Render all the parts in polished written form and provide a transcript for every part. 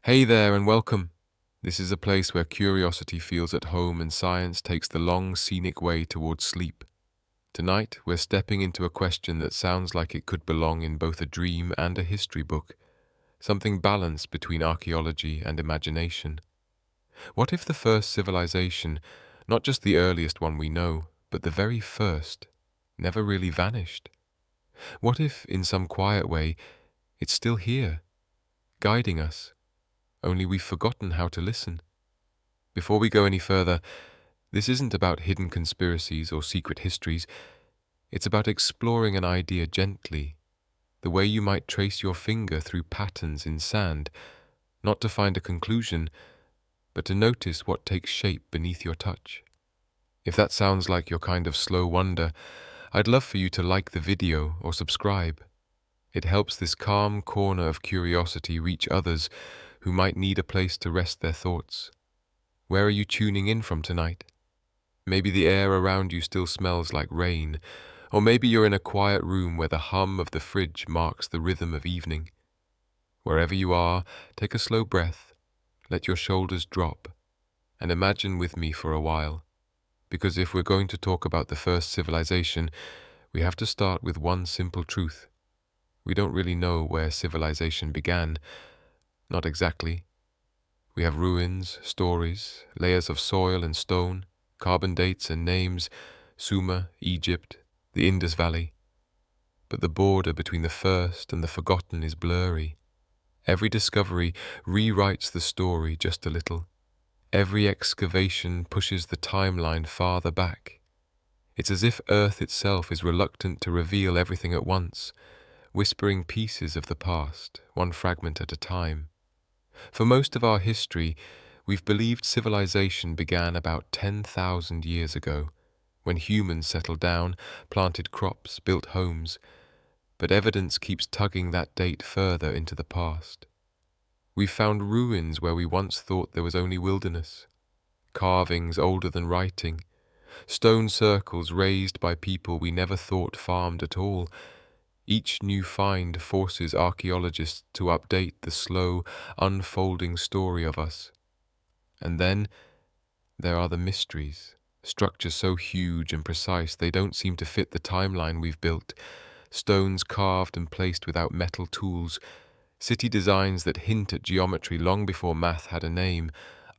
Hey there and welcome. This is a place where curiosity feels at home and science takes the long, scenic way towards sleep. Tonight, we're stepping into a question that sounds like it could belong in both a dream and a history book, something balanced between archaeology and imagination. What if the first civilization, not just the earliest one we know, but the very first, never really vanished? What if, in some quiet way, it's still here, guiding us, only we've forgotten how to listen? Before we go any further, this isn't about hidden conspiracies or secret histories. It's about exploring an idea gently, the way you might trace your finger through patterns in sand, not to find a conclusion, but to notice what takes shape beneath your touch. If that sounds like your kind of slow wonder, I'd love for you to like the video or subscribe. It helps this calm corner of curiosity reach others who might need a place to rest their thoughts. Where are you tuning in from tonight? Maybe the air around you still smells like rain, or maybe you're in a quiet room where the hum of the fridge marks the rhythm of evening. Wherever you are, take a slow breath, let your shoulders drop, and imagine with me for a while. Because if we're going to talk about the first civilization, we have to start with one simple truth. We don't really know where civilization began. Not exactly. We have ruins, stories, layers of soil and stone, carbon dates and names, Sumer, Egypt, the Indus Valley. But the border between the first and the forgotten is blurry. Every discovery rewrites the story just a little. Every excavation pushes the timeline farther back. It's as if Earth itself is reluctant to reveal everything at once, whispering pieces of the past, one fragment at a time. For most of our history, we've believed civilization began about 10,000 years ago, when humans settled down, planted crops, built homes, but evidence keeps tugging that date further into the past. We've found ruins where we once thought there was only wilderness, carvings older than writing, stone circles raised by people we never thought farmed at all. Each new find forces archaeologists to update the slow, unfolding story of us. And then there are the mysteries, structures so huge and precise they don't seem to fit the timeline we've built, stones carved and placed without metal tools, city designs that hint at geometry long before math had a name,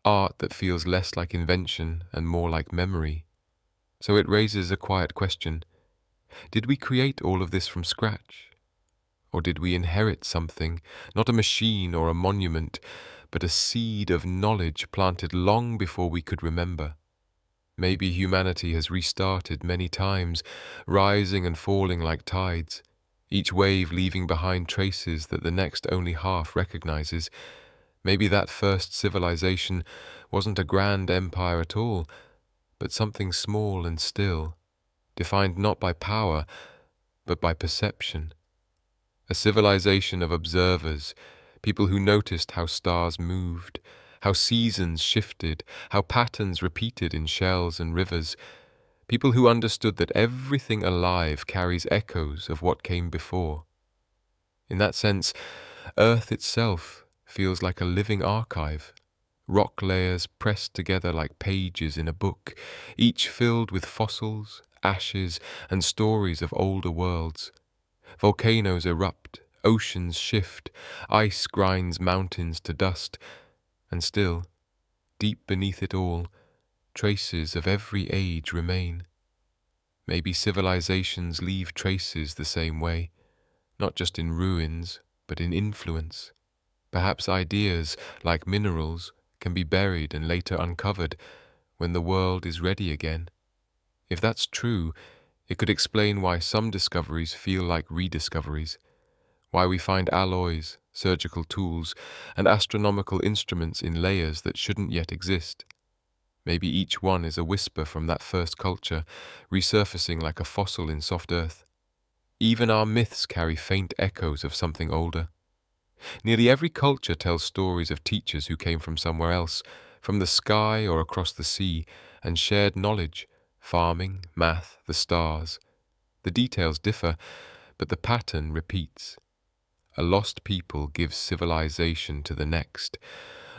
art that feels less like invention and more like memory. So it raises a quiet question. Did we create all of this from scratch? Or did we inherit something, not a machine or a monument, but a seed of knowledge planted long before we could remember? Maybe humanity has restarted many times, rising and falling like tides, each wave leaving behind traces that the next only half recognizes. Maybe that first civilization wasn't a grand empire at all, but something small and still, defined not by power, but by perception. A civilization of observers, people who noticed how stars moved, how seasons shifted, how patterns repeated in shells and rivers, people who understood that everything alive carries echoes of what came before. In that sense, Earth itself feels like a living archive, rock layers pressed together like pages in a book, each filled with fossils, ashes, and stories of older worlds. Volcanoes erupt, oceans shift, ice grinds mountains to dust, and still, deep beneath it all, traces of every age remain. Maybe civilizations leave traces the same way, not just in ruins, but in influence. Perhaps ideas, like minerals, can be buried and later uncovered when the world is ready again. If that's true, it could explain why some discoveries feel like rediscoveries, why we find alloys, surgical tools, and astronomical instruments in layers that shouldn't yet exist. Maybe each one is a whisper from that first culture, resurfacing like a fossil in soft earth. Even our myths carry faint echoes of something older. Nearly every culture tells stories of teachers who came from somewhere else, from the sky or across the sea, and shared knowledge, farming, math, the stars. The details differ, but the pattern repeats. A lost people gives civilization to the next.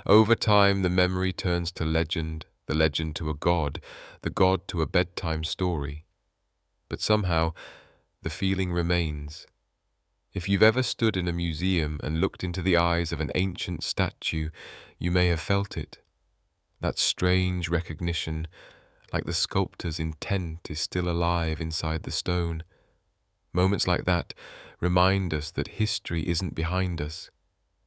Over time, the memory turns to legend, the legend to a god, the god to a bedtime story. But somehow, the feeling remains. If you've ever stood in a museum and looked into the eyes of an ancient statue, you may have felt it. That strange recognition, like the sculptor's intent is still alive inside the stone. Moments like that remind us that history isn't behind us.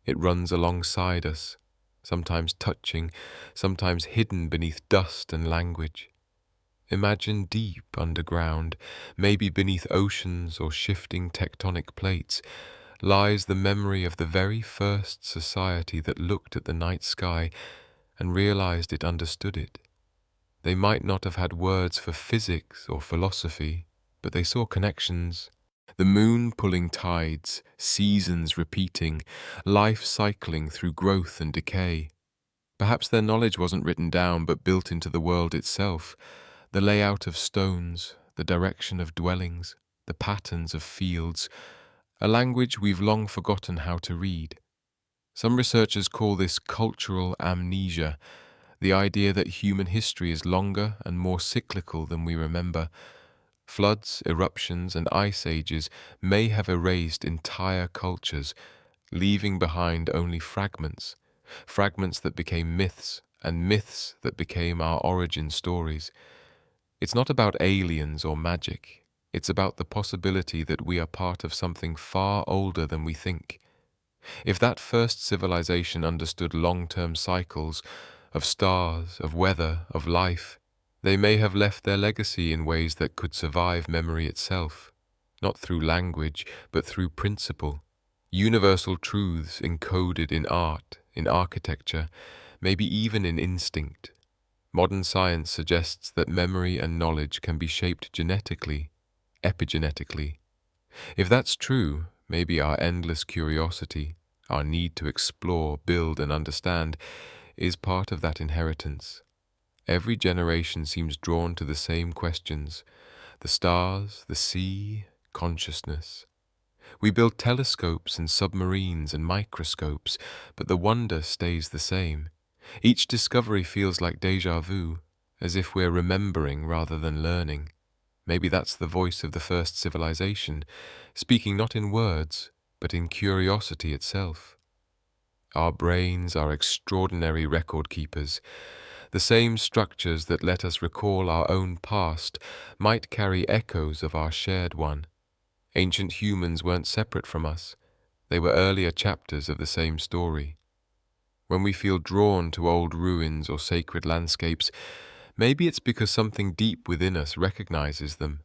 It runs alongside us, sometimes touching, sometimes hidden beneath dust and language. Imagine deep underground, maybe beneath oceans or shifting tectonic plates, lies the memory of the very first society that looked at the night sky and realized it understood it. They might not have had words for physics or philosophy, but they saw connections. The moon pulling tides, seasons repeating, life cycling through growth and decay. Perhaps their knowledge wasn't written down but built into the world itself. The layout of stones, the direction of dwellings, the patterns of fields, a language we've long forgotten how to read. Some researchers call this cultural amnesia, the idea that human history is longer and more cyclical than we remember. Floods, eruptions, and ice ages may have erased entire cultures, leaving behind only fragments, fragments that became myths, and myths that became our origin stories. It's not about aliens or magic. It's about the possibility that we are part of something far older than we think. If that first civilization understood long-term cycles of stars, of weather, of life, they may have left their legacy in ways that could survive memory itself, not through language, but through principle. Universal truths encoded in art, in architecture, maybe even in instinct. Modern science suggests that memory and knowledge can be shaped genetically, epigenetically. If that's true, maybe our endless curiosity, our need to explore, build, and understand, is part of that inheritance. Every generation seems drawn to the same questions: the stars, the sea, consciousness. We build telescopes and submarines and microscopes, but the wonder stays the same. Each discovery feels like déjà vu, as if we're remembering rather than learning. Maybe that's the voice of the first civilization, speaking not in words, but in curiosity itself. Our brains are extraordinary record keepers. The same structures that let us recall our own past might carry echoes of our shared one. Ancient humans weren't separate from us. They were earlier chapters of the same story. When we feel drawn to old ruins or sacred landscapes, maybe it's because something deep within us recognizes them.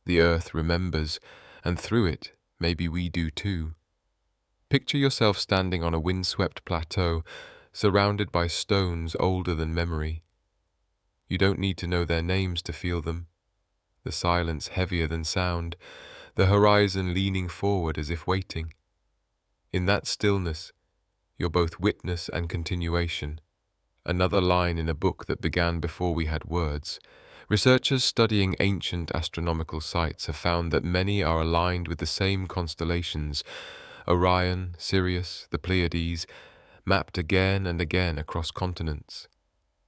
The earth remembers, and through it, maybe we do too. Picture yourself standing on a windswept plateau, surrounded by stones older than memory. You don't need to know their names to feel them. The silence heavier than sound, the horizon leaning forward as if waiting. In that stillness, you're both witness and continuation, another line in a book that began before we had words. Researchers studying ancient astronomical sites have found that many are aligned with the same constellations: Orion, Sirius, the Pleiades, mapped again and again across continents.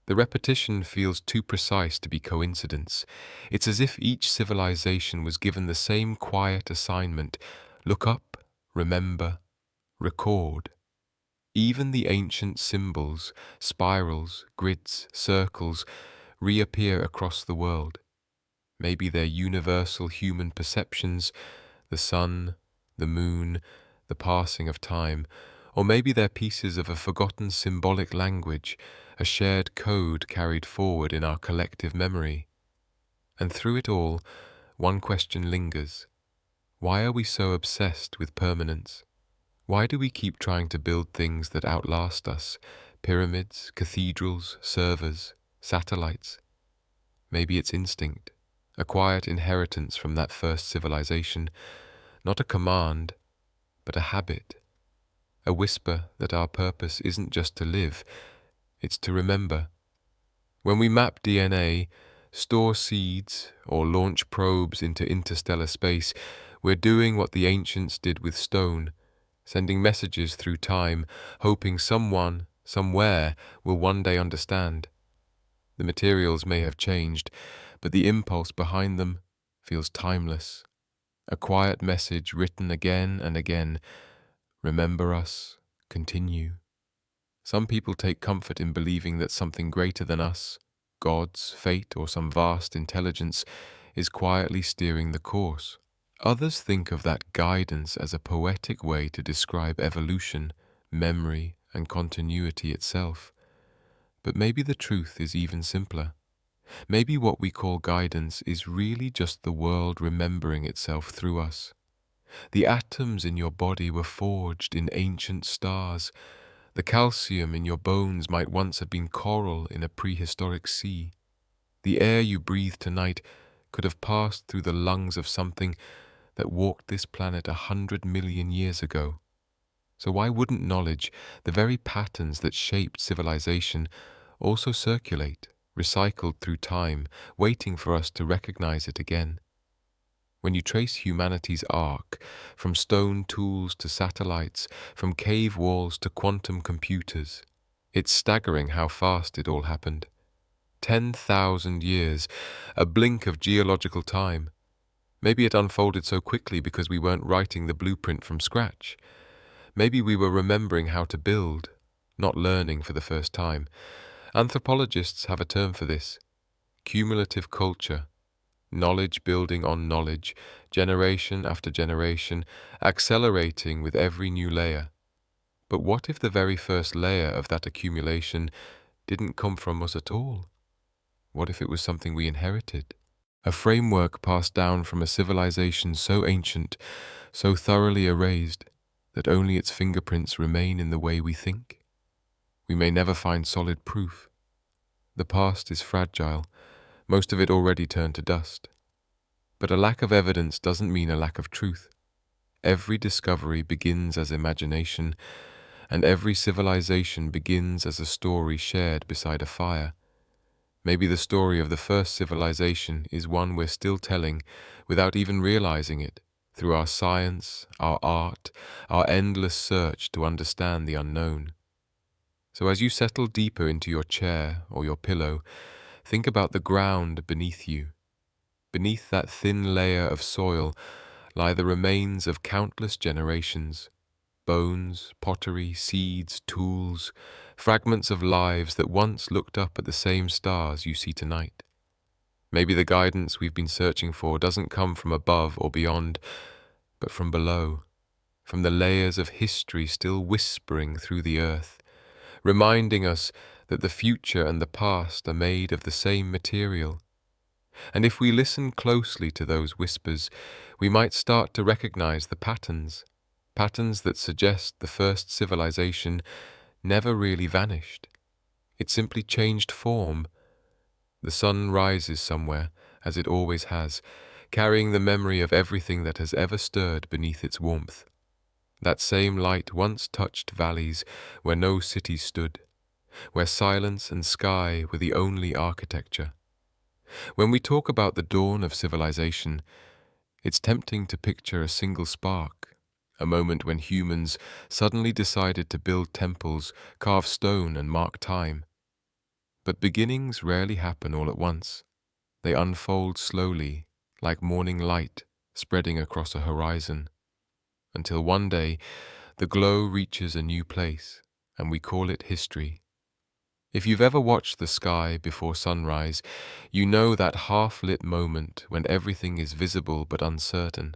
The repetition feels too precise to be coincidence. It's as if each civilization was given the same quiet assignment: look up, remember, record. Even the ancient symbols, spirals, grids, circles, reappear across the world. Maybe they're universal human perceptions: the sun, the moon, the passing of time. Or maybe they're pieces of a forgotten symbolic language, a shared code carried forward in our collective memory. And through it all, one question lingers. Why are we so obsessed with permanence? Why do we keep trying to build things that outlast us? Pyramids, cathedrals, servers, satellites. Maybe it's instinct, a quiet inheritance from that first civilization, not a command, but a habit, a whisper that our purpose isn't just to live, it's to remember. When we map DNA, store seeds, or launch probes into interstellar space, we're doing what the ancients did with stone: sending messages through time, hoping someone, somewhere, will one day understand. The materials may have changed, but the impulse behind them feels timeless. A quiet message written again and again. Remember us, continue. Some people take comfort in believing that something greater than us, gods, fate, or some vast intelligence, is quietly steering the course. Others think of that guidance as a poetic way to describe evolution, memory, and continuity itself. But maybe the truth is even simpler. Maybe what we call guidance is really just the world remembering itself through us. The atoms in your body were forged in ancient stars. The calcium in your bones might once have been coral in a prehistoric sea. The air you breathe tonight could have passed through the lungs of something that walked this planet 100 million years ago. So why wouldn't knowledge, the very patterns that shaped civilization, also circulate, recycled through time, waiting for us to recognize it again? When you trace humanity's arc, from stone tools to satellites, from cave walls to quantum computers, it's staggering how fast it all happened. 10,000 years, a blink of geological time. Maybe it unfolded so quickly because we weren't writing the blueprint from scratch. Maybe we were remembering how to build, not learning for the first time. Anthropologists have a term for this: cumulative culture. Knowledge building on knowledge, generation after generation, accelerating with every new layer. But what if the very first layer of that accumulation didn't come from us at all? What if it was something we inherited? A framework passed down from a civilization so ancient, so thoroughly erased, that only its fingerprints remain in the way we think? We may never find solid proof. The past is fragile, most of it already turned to dust. But a lack of evidence doesn't mean a lack of truth. Every discovery begins as imagination, and every civilization begins as a story shared beside a fire. Maybe the story of the first civilization is one we're still telling without even realizing it, through our science, our art, our endless search to understand the unknown. So as you settle deeper into your chair or your pillow, think about the ground beneath you. Beneath that thin layer of soil lie the remains of countless generations: bones, pottery, seeds, tools, fragments of lives that once looked up at the same stars you see tonight. Maybe the guidance we've been searching for doesn't come from above or beyond, but from below, from the layers of history still whispering through the earth, reminding us that the future and the past are made of the same material. And if we listen closely to those whispers, we might start to recognize the patterns that suggest the first civilization never really vanished. It simply changed form. The sun rises somewhere, as it always has, carrying the memory of everything that has ever stirred beneath its warmth. That same light once touched valleys where no cities stood, where silence and sky were the only architecture. When we talk about the dawn of civilization, it's tempting to picture a single spark, a moment when humans suddenly decided to build temples, carve stone, and mark time. But beginnings rarely happen all at once. They unfold slowly, like morning light spreading across a horizon, until one day the glow reaches a new place, and we call it history. If you've ever watched the sky before sunrise, you know that half-lit moment when everything is visible but uncertain.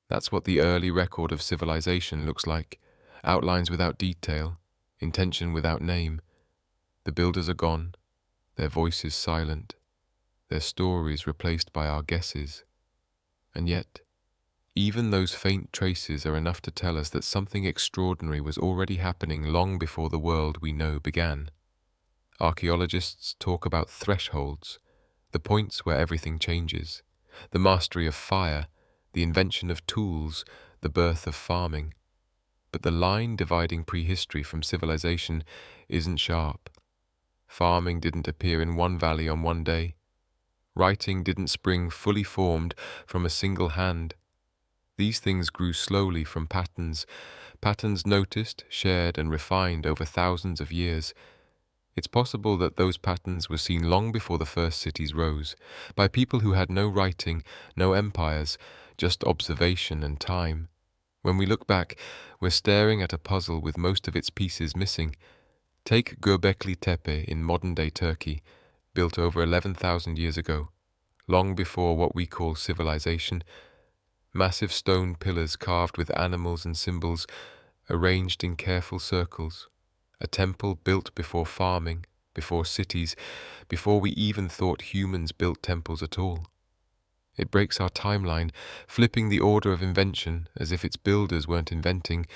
That's what the early record of civilization looks like: outlines without detail, intention without name. The builders are gone, their voices silent, their stories replaced by our guesses. And yet, even those faint traces are enough to tell us that something extraordinary was already happening long before the world we know began. Archaeologists talk about thresholds, the points where everything changes: the mastery of fire, the invention of tools, the birth of farming. But the line dividing prehistory from civilization isn't sharp. Farming didn't appear in one valley on one day. Writing didn't spring fully formed from a single hand. These things grew slowly from patterns noticed, shared, and refined over thousands of years. It's possible that those patterns were seen long before the first cities rose, by people who had no writing, no empires, just observation and time. When we look back, we're staring at a puzzle with most of its pieces missing. Take Göbekli Tepe in modern-day Turkey, built over 11,000 years ago, long before what we call civilization. Massive stone pillars carved with animals and symbols, arranged in careful circles. A temple built before farming, before cities, before we even thought humans built temples at all. It breaks our timeline, flipping the order of invention as if its builders weren't inventing,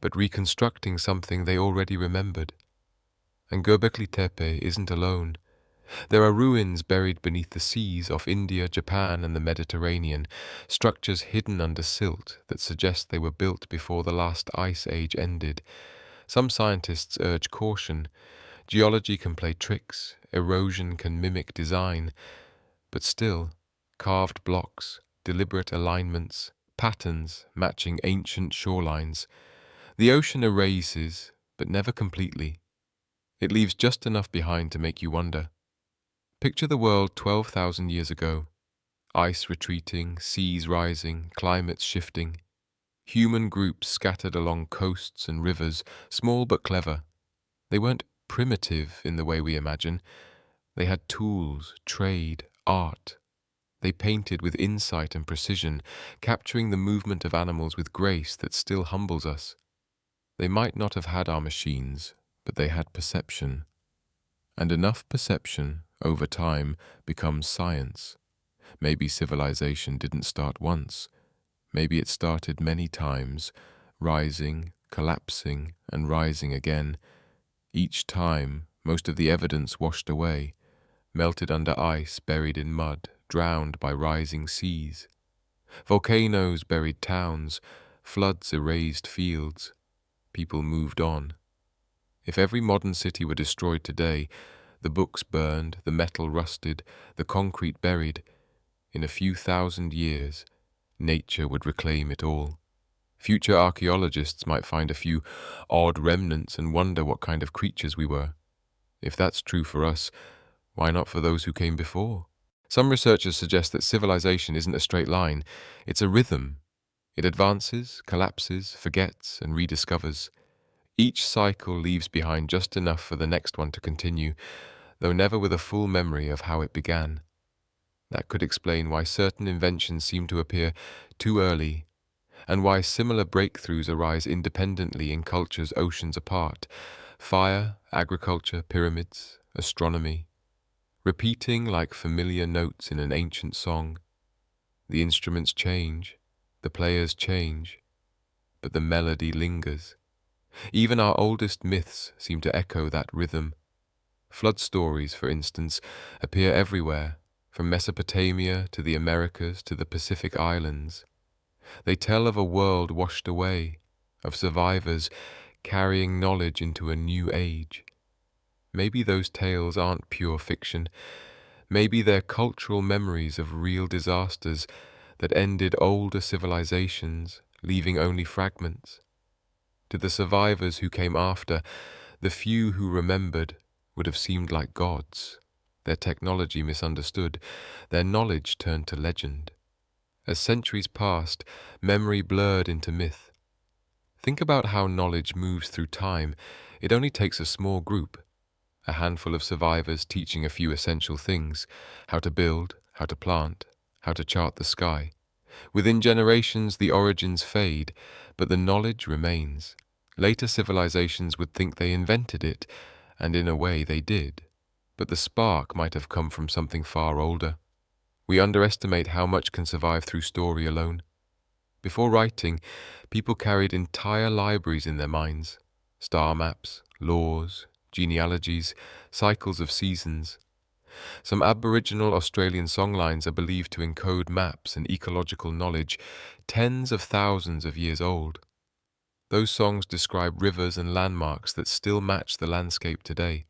but reconstructing something they already remembered. And Göbekli Tepe isn't alone. There are ruins buried beneath the seas off India, Japan, and the Mediterranean, structures hidden under silt that suggest they were built before the last ice age ended. Some scientists urge caution. Geology can play tricks, erosion can mimic design, but still, carved blocks, deliberate alignments, patterns matching ancient shorelines. The ocean erases, but never completely. It leaves just enough behind to make you wonder. Picture the world 12,000 years ago. Ice retreating, seas rising, climates shifting. Human groups scattered along coasts and rivers, small but clever. They weren't primitive in the way we imagine. They had tools, trade, art. They painted with insight and precision, capturing the movement of animals with grace that still humbles us. They might not have had our machines, but they had perception. And enough perception, over time, becomes science. Maybe civilization didn't start once. Maybe it started many times, rising, collapsing, and rising again. Each time, most of the evidence washed away, melted under ice, buried in mud, drowned by rising seas. Volcanoes buried towns, floods erased fields. People moved on. If every modern city were destroyed today, the books burned, the metal rusted, the concrete buried, in a few thousand years, nature would reclaim it all. Future archaeologists might find a few odd remnants and wonder what kind of creatures we were. If that's true for us, why not for those who came before? Some researchers suggest that civilization isn't a straight line, it's a rhythm. It advances, collapses, forgets, and rediscovers. Each cycle leaves behind just enough for the next one to continue, though never with a full memory of how it began. That could explain why certain inventions seem to appear too early, and why similar breakthroughs arise independently in cultures oceans apart. Fire, agriculture, pyramids, astronomy. Repeating like familiar notes in an ancient song. The instruments change, the players change, but the melody lingers. Even our oldest myths seem to echo that rhythm. Flood stories, for instance, appear everywhere, from Mesopotamia to the Americas to the Pacific Islands. They tell of a world washed away, of survivors carrying knowledge into a new age. Maybe those tales aren't pure fiction. Maybe they're cultural memories of real disasters that ended older civilizations, leaving only fragments. To the survivors who came after, the few who remembered would have seemed like gods, their technology misunderstood, their knowledge turned to legend. As centuries passed, memory blurred into myth. Think about how knowledge moves through time. It only takes a small group, a handful of survivors teaching a few essential things: how to build, how to plant, how to chart the sky. Within generations, the origins fade, but the knowledge remains. Later civilizations would think they invented it, and in a way they did. But the spark might have come from something far older. We underestimate how much can survive through story alone. Before writing, people carried entire libraries in their minds: star maps, laws, genealogies, cycles of seasons. Some Aboriginal Australian songlines are believed to encode maps and ecological knowledge tens of thousands of years old. Those songs describe rivers and landmarks that still match the landscape today.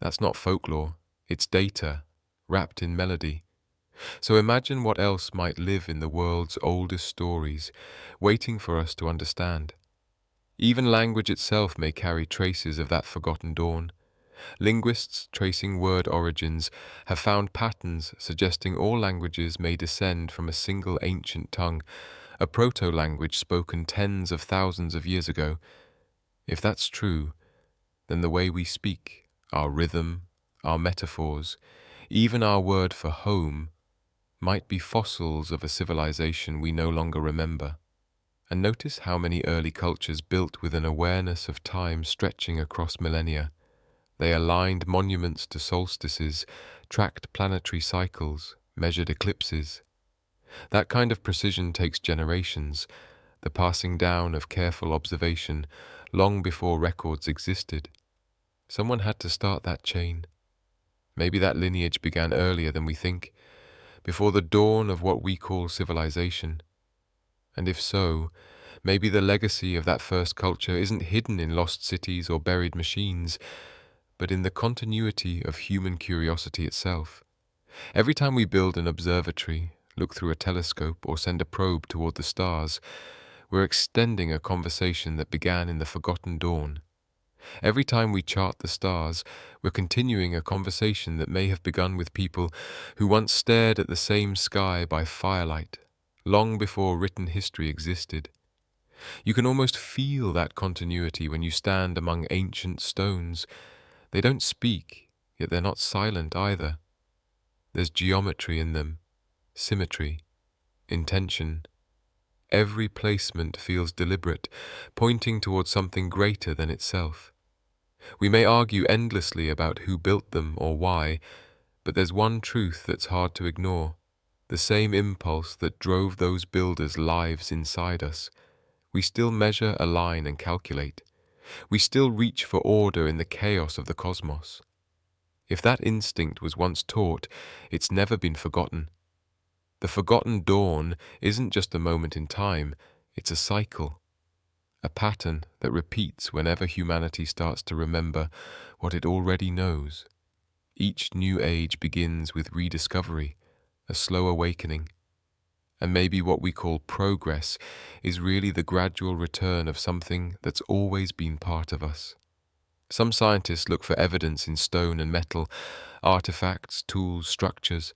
That's not folklore, it's data, wrapped in melody. So imagine what else might live in the world's oldest stories, waiting for us to understand. Even language itself may carry traces of that forgotten dawn. Linguists tracing word origins have found patterns suggesting all languages may descend from a single ancient tongue, a proto-language spoken tens of thousands of years ago. If that's true, then the way we speak, our rhythm, our metaphors, even our word for home, might be fossils of a civilization we no longer remember. And notice how many early cultures built with an awareness of time stretching across millennia. They aligned monuments to solstices, tracked planetary cycles, measured eclipses. That kind of precision takes generations, the passing down of careful observation, long before records existed. Someone had to start that chain. Maybe that lineage began earlier than we think, before the dawn of what we call civilization. And if so, maybe the legacy of that first culture isn't hidden in lost cities or buried machines, but in the continuity of human curiosity itself. Every time we build an observatory, look through a telescope, or send a probe toward the stars, we're extending a conversation that began in the forgotten dawn. Every time we chart the stars, we're continuing a conversation that may have begun with people who once stared at the same sky by firelight, long before written history existed. You can almost feel that continuity when you stand among ancient stones. They don't speak, yet they're not silent either. There's geometry in them, symmetry, intention. Every placement feels deliberate, pointing towards something greater than itself. We may argue endlessly about who built them or why, but there's one truth that's hard to ignore. The same impulse that drove those builders' lives inside us. We still measure, align, and calculate. We still reach for order in the chaos of the cosmos. If that instinct was once taught, it's never been forgotten. The forgotten dawn isn't just a moment in time, it's a cycle. A pattern that repeats whenever humanity starts to remember what it already knows. Each new age begins with rediscovery, a slow awakening. And maybe what we call progress is really the gradual return of something that's always been part of us. Some scientists look for evidence in stone and metal, artifacts, tools, structures.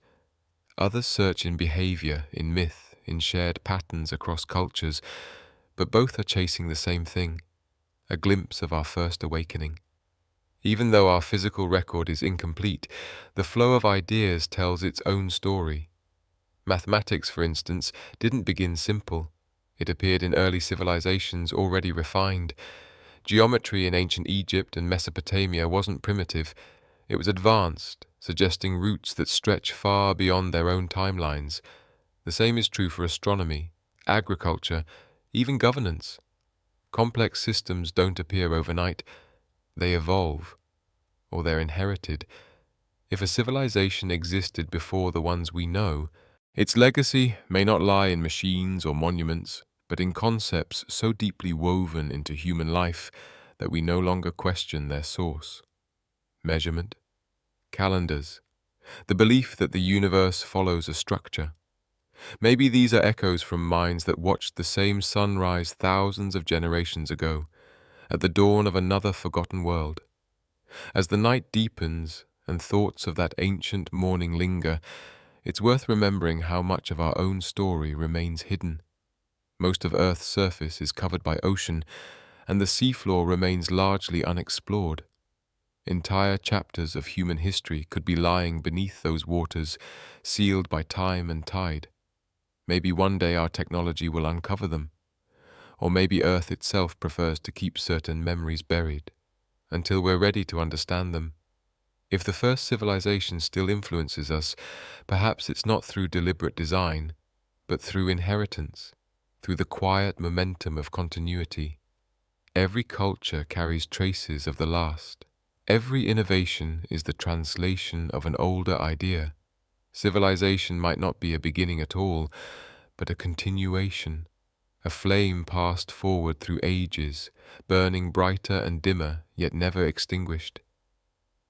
Others search in behavior, in myth, in shared patterns across cultures, but both are chasing the same thing, a glimpse of our first awakening. Even though our physical record is incomplete, the flow of ideas tells its own story. Mathematics, for instance, didn't begin simple. It appeared in early civilizations already refined. Geometry in ancient Egypt and Mesopotamia wasn't primitive. It was advanced, suggesting roots that stretch far beyond their own timelines. The same is true for astronomy, agriculture, even governance. Complex systems don't appear overnight. They evolve, or they're inherited. If a civilization existed before the ones we know, its legacy may not lie in machines or monuments, but in concepts so deeply woven into human life that we no longer question their source. Measurement, calendars, the belief that the universe follows a structure. Maybe these are echoes from minds that watched the same sunrise thousands of generations ago, at the dawn of another forgotten world. As the night deepens and thoughts of that ancient morning linger, it's worth remembering how much of our own story remains hidden. Most of Earth's surface is covered by ocean, and the seafloor remains largely unexplored. Entire chapters of human history could be lying beneath those waters, sealed by time and tide. Maybe one day our technology will uncover them, or maybe Earth itself prefers to keep certain memories buried, until we're ready to understand them. If the first civilization still influences us, perhaps it's not through deliberate design, but through inheritance, through the quiet momentum of continuity. Every culture carries traces of the last. Every innovation is the translation of an older idea. Civilization might not be a beginning at all, but a continuation, a flame passed forward through ages, burning brighter and dimmer, yet never extinguished.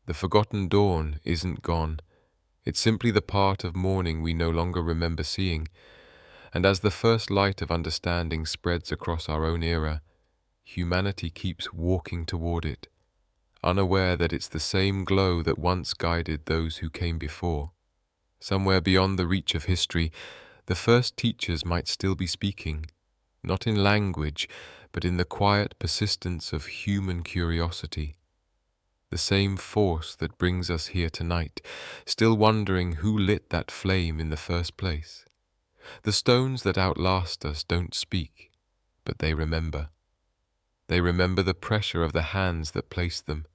The forgotten dawn isn't gone, It's simply the part of morning we no longer remember seeing, and as the first light of understanding spreads across our own era, humanity keeps walking toward it, unaware that it's the same glow that once guided those who came before. Somewhere beyond the reach of history, the first teachers might still be speaking, not in language, but in the quiet persistence of human curiosity. The same force that brings us here tonight, still wondering who lit that flame in the first place. The stones that outlast us don't speak, but they remember. They remember the pressure of the hands that placed them,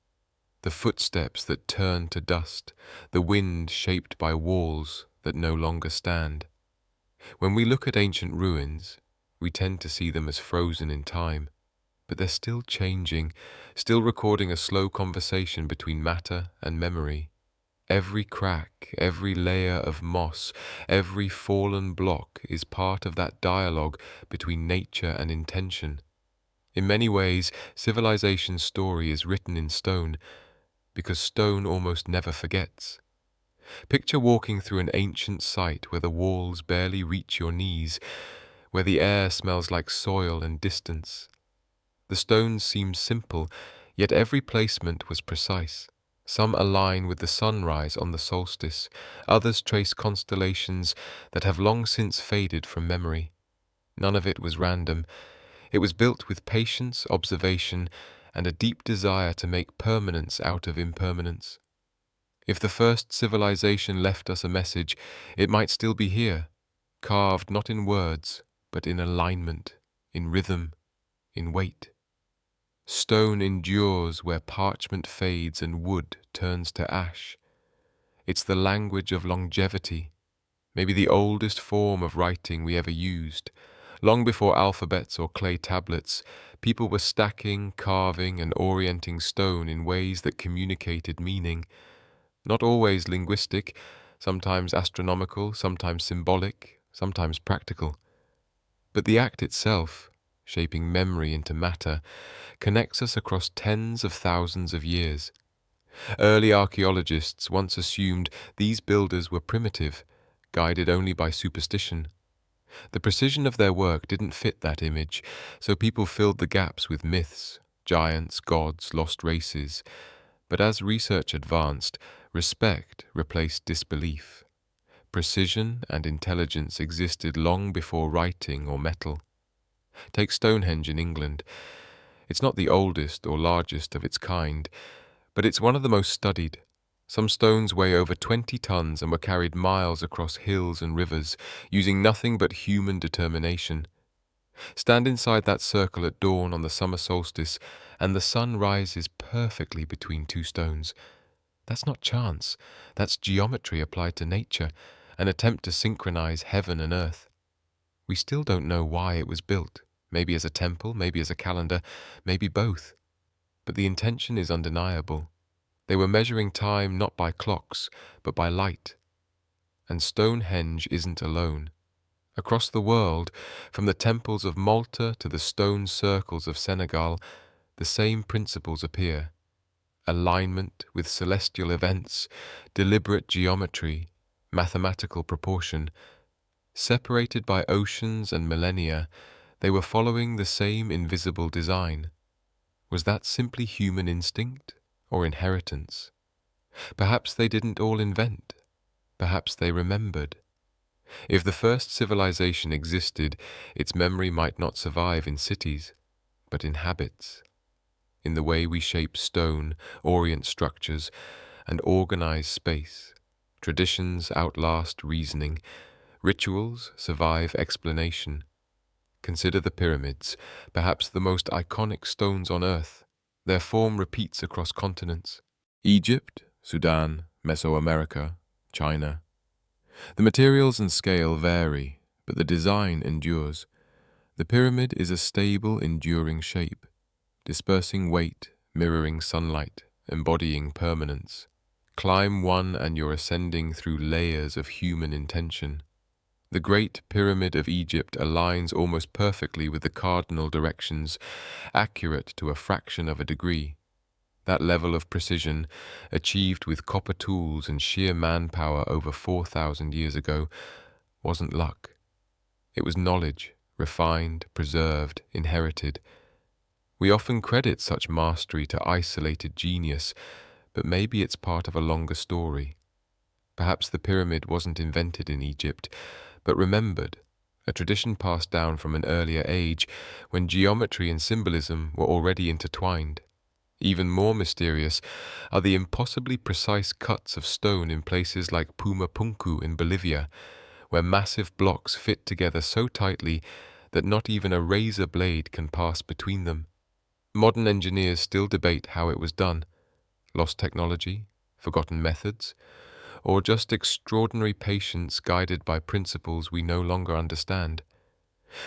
the footsteps that turn to dust, the wind shaped by walls that no longer stand. When we look at ancient ruins, we tend to see them as frozen in time, but they're still changing, still recording a slow conversation between matter and memory. Every crack, every layer of moss, every fallen block is part of that dialogue between nature and intention. In many ways, civilization's story is written in stone, because stone almost never forgets. Picture walking through an ancient site where the walls barely reach your knees, where the air smells like soil and distance. The stones seem simple, yet every placement was precise. Some align with the sunrise on the solstice, others trace constellations that have long since faded from memory. None of it was random. It was built with patience, observation, and a deep desire to make permanence out of impermanence. If the first civilization left us a message, it might still be here, carved not in words, but in alignment, in rhythm, in weight. Stone endures where parchment fades and wood turns to ash. It's the language of longevity, maybe the oldest form of writing we ever used. Long before alphabets or clay tablets, people were stacking, carving, and orienting stone in ways that communicated meaning. Not always linguistic, sometimes astronomical, sometimes symbolic, sometimes practical. But the act itself, shaping memory into matter, connects us across tens of thousands of years. Early archaeologists once assumed these builders were primitive, guided only by superstition. The precision of their work didn't fit that image, so people filled the gaps with myths, giants, gods, lost races. But as research advanced, respect replaced disbelief. Precision and intelligence existed long before writing or metal. Take Stonehenge in England. It's not the oldest or largest of its kind, but it's one of the most studied. Some stones weigh over 20 tons and were carried miles across hills and rivers, using nothing but human determination. Stand inside that circle at dawn on the summer solstice, and the sun rises perfectly between two stones. That's not chance. That's geometry applied to nature, an attempt to synchronize heaven and earth. We still don't know why it was built, maybe as a temple, maybe as a calendar, maybe both. But the intention is undeniable. They were measuring time not by clocks, but by light. And Stonehenge isn't alone. Across the world, from the temples of Malta to the stone circles of Senegal, the same principles appear. Alignment with celestial events, deliberate geometry, mathematical proportion. Separated by oceans and millennia, they were following the same invisible design. Was that simply human instinct or inheritance? Perhaps they didn't all invent. Perhaps they remembered. If the first civilization existed, its memory might not survive in cities, but in habits, in the way we shape stone, orient structures, and organize space. Traditions outlast reasoning. Rituals survive explanation. Consider the pyramids, perhaps the most iconic stones on Earth. Their form repeats across continents. Egypt, Sudan, Mesoamerica, China. The materials and scale vary, but the design endures. The pyramid is a stable, enduring shape, dispersing weight, mirroring sunlight, embodying permanence. Climb one and you're ascending through layers of human intention. The Great Pyramid of Egypt aligns almost perfectly with the cardinal directions, accurate to a fraction of a degree. That level of precision, achieved with copper tools and sheer manpower over 4,000 years ago, wasn't luck. It was knowledge, refined, preserved, inherited. We often credit such mastery to isolated genius, but maybe it's part of a longer story. Perhaps the pyramid wasn't invented in Egypt, but remembered, a tradition passed down from an earlier age when geometry and symbolism were already intertwined. Even more mysterious are the impossibly precise cuts of stone in places like Pumapunku in Bolivia, where massive blocks fit together so tightly that not even a razor blade can pass between them. Modern engineers still debate how it was done. Lost technology, forgotten methods, or just extraordinary patience guided by principles we no longer understand.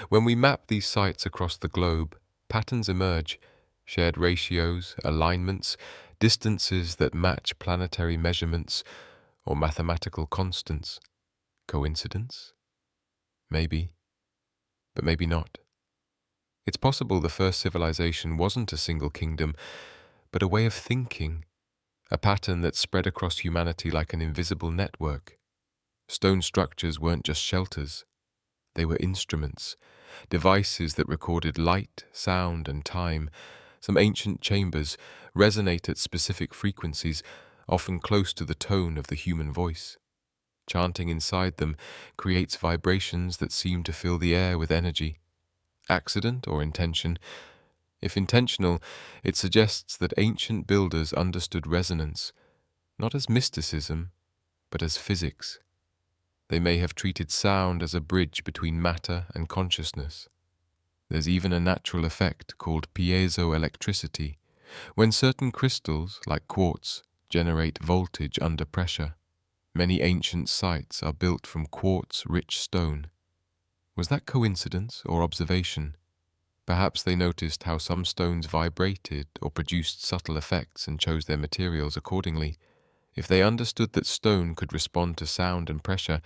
When we map these sites across the globe, patterns emerge, shared ratios, alignments, distances that match planetary measurements or mathematical constants. Coincidence? Maybe, but maybe not. It's possible the first civilization wasn't a single kingdom, but a way of thinking, a pattern that spread across humanity like an invisible network. Stone structures weren't just shelters, they were instruments, devices that recorded light, sound, and time. Some ancient chambers resonate at specific frequencies, often close to the tone of the human voice. Chanting inside them creates vibrations that seem to fill the air with energy. Accident or intention? If intentional, it suggests that ancient builders understood resonance, not as mysticism, but as physics. They may have treated sound as a bridge between matter and consciousness. There's even a natural effect called piezoelectricity, when certain crystals, like quartz, generate voltage under pressure. Many ancient sites are built from quartz-rich stone. Was that coincidence or observation? Perhaps they noticed how some stones vibrated or produced subtle effects and chose their materials accordingly. If they understood that stone could respond to sound and pressure,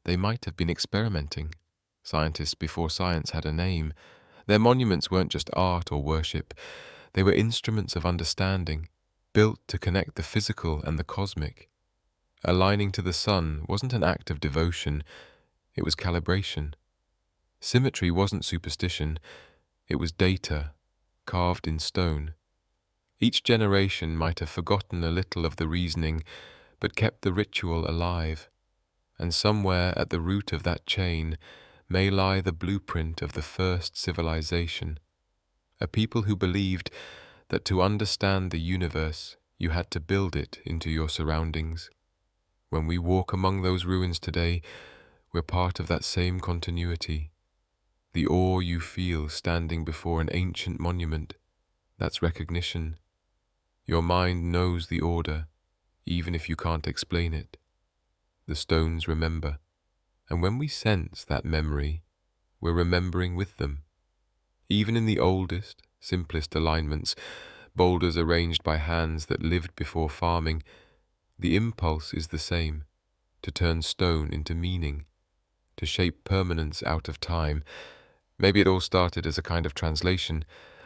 they might have been experimenting. Scientists before science had a name. Their monuments weren't just art or worship, they were instruments of understanding, built to connect the physical and the cosmic. Aligning to the sun wasn't an act of devotion, it was calibration. Symmetry wasn't superstition, it was data, carved in stone. Each generation might have forgotten a little of the reasoning, but kept the ritual alive. And somewhere at the root of that chain may lie the blueprint of the first civilization, a people who believed that to understand the universe, you had to build it into your surroundings. When we walk among those ruins today, we're part of that same continuity. The awe you feel standing before an ancient monument, that's recognition. Your mind knows the order, even if you can't explain it. The stones remember, and when we sense that memory, we're remembering with them. Even in the oldest, simplest alignments, boulders arranged by hands that lived before farming, the impulse is the same, to turn stone into meaning, to shape permanence out of time. Maybe it all started as a kind of translation,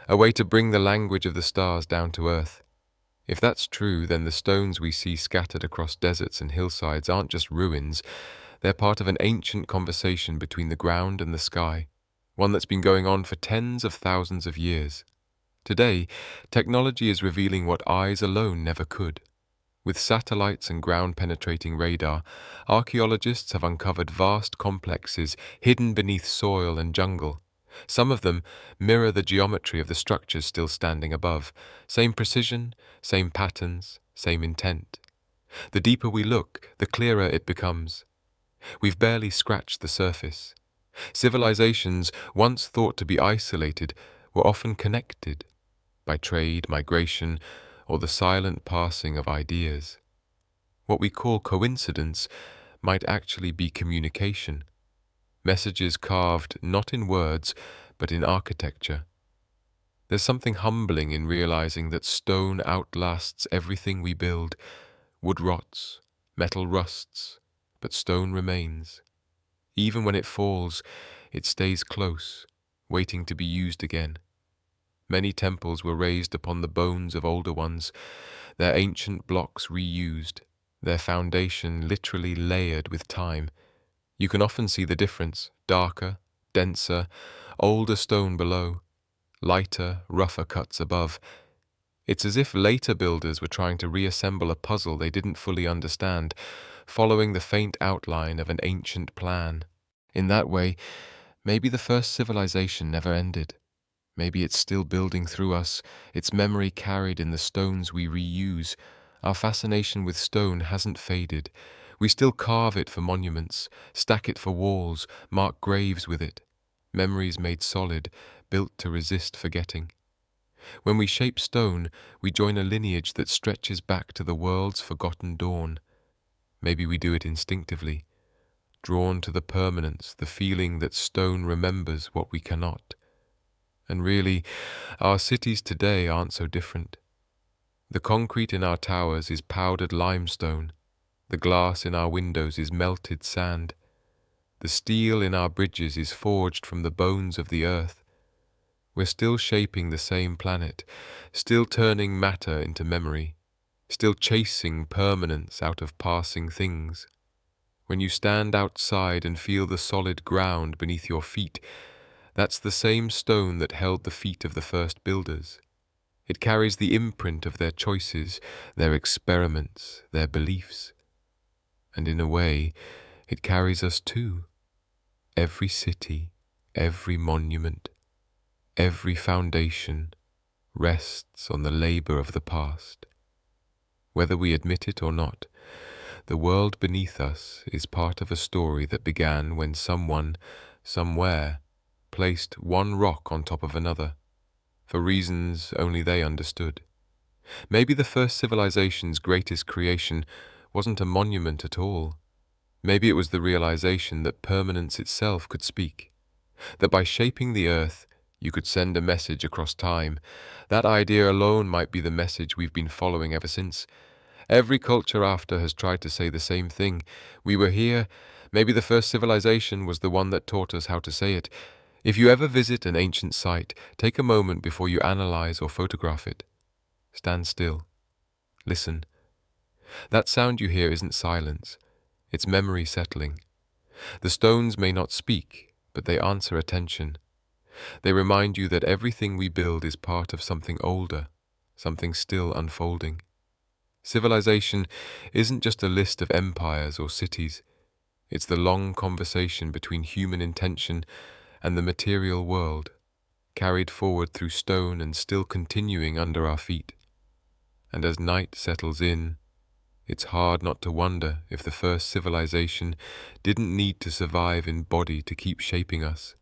a way to bring the language of the stars down to earth. If that's true, then the stones we see scattered across deserts and hillsides aren't just ruins, they're part of an ancient conversation between the ground and the sky, one that's been going on for tens of thousands of years. Today, technology is revealing what eyes alone never could. With satellites and ground-penetrating radar, archaeologists have uncovered vast complexes hidden beneath soil and jungle. Some of them mirror the geometry of the structures still standing above. Same precision, same patterns, same intent. The deeper we look, the clearer it becomes. We've barely scratched the surface. Civilizations, once thought to be isolated, were often connected by trade, migration, or the silent passing of ideas. What we call coincidence might actually be communication. Messages carved not in words, but in architecture. There's something humbling in realizing that stone outlasts everything we build. Wood rots, metal rusts, but stone remains. Even when it falls, it stays close, waiting to be used again. Many temples were raised upon the bones of older ones, their ancient blocks reused, their foundation literally layered with time. You can often see the difference: darker, denser, older stone below, lighter, rougher cuts above. It's as if later builders were trying to reassemble a puzzle they didn't fully understand, following the faint outline of an ancient plan. In that way, maybe the first civilization never ended. Maybe it's still building through us, its memory carried in the stones we reuse. Our fascination with stone hasn't faded. We still carve it for monuments, stack it for walls, mark graves with it. Memories made solid, built to resist forgetting. When we shape stone, we join a lineage that stretches back to the world's forgotten dawn. Maybe we do it instinctively, drawn to the permanence, the feeling that stone remembers what we cannot. And really, our cities today aren't so different. The concrete in our towers is powdered limestone. The glass in our windows is melted sand. The steel in our bridges is forged from the bones of the earth. We're still shaping the same planet, still turning matter into memory, still chasing permanence out of passing things. When you stand outside and feel the solid ground beneath your feet, that's the same stone that held the feet of the first builders. It carries the imprint of their choices, their experiments, their beliefs. And in a way, it carries us too. Every city, every monument, every foundation rests on the labor of the past. Whether we admit it or not, the world beneath us is part of a story that began when someone, somewhere, placed one rock on top of another, for reasons only they understood. Maybe the first civilization's greatest creation wasn't a monument at all. Maybe it was the realization that permanence itself could speak, that by shaping the earth, you could send a message across time. That idea alone might be the message we've been following ever since. Every culture after has tried to say the same thing. We were here. Maybe the first civilization was the one that taught us how to say it. If you ever visit an ancient site, take a moment before you analyze or photograph it. Stand still. Listen. That sound you hear isn't silence. It's memory settling. The stones may not speak, but they answer attention. They remind you that everything we build is part of something older, something still unfolding. Civilization isn't just a list of empires or cities. It's the long conversation between human intention and the material world, carried forward through stone and still continuing under our feet. And as night settles in, it's hard not to wonder if the first civilization didn't need to survive in body to keep shaping us.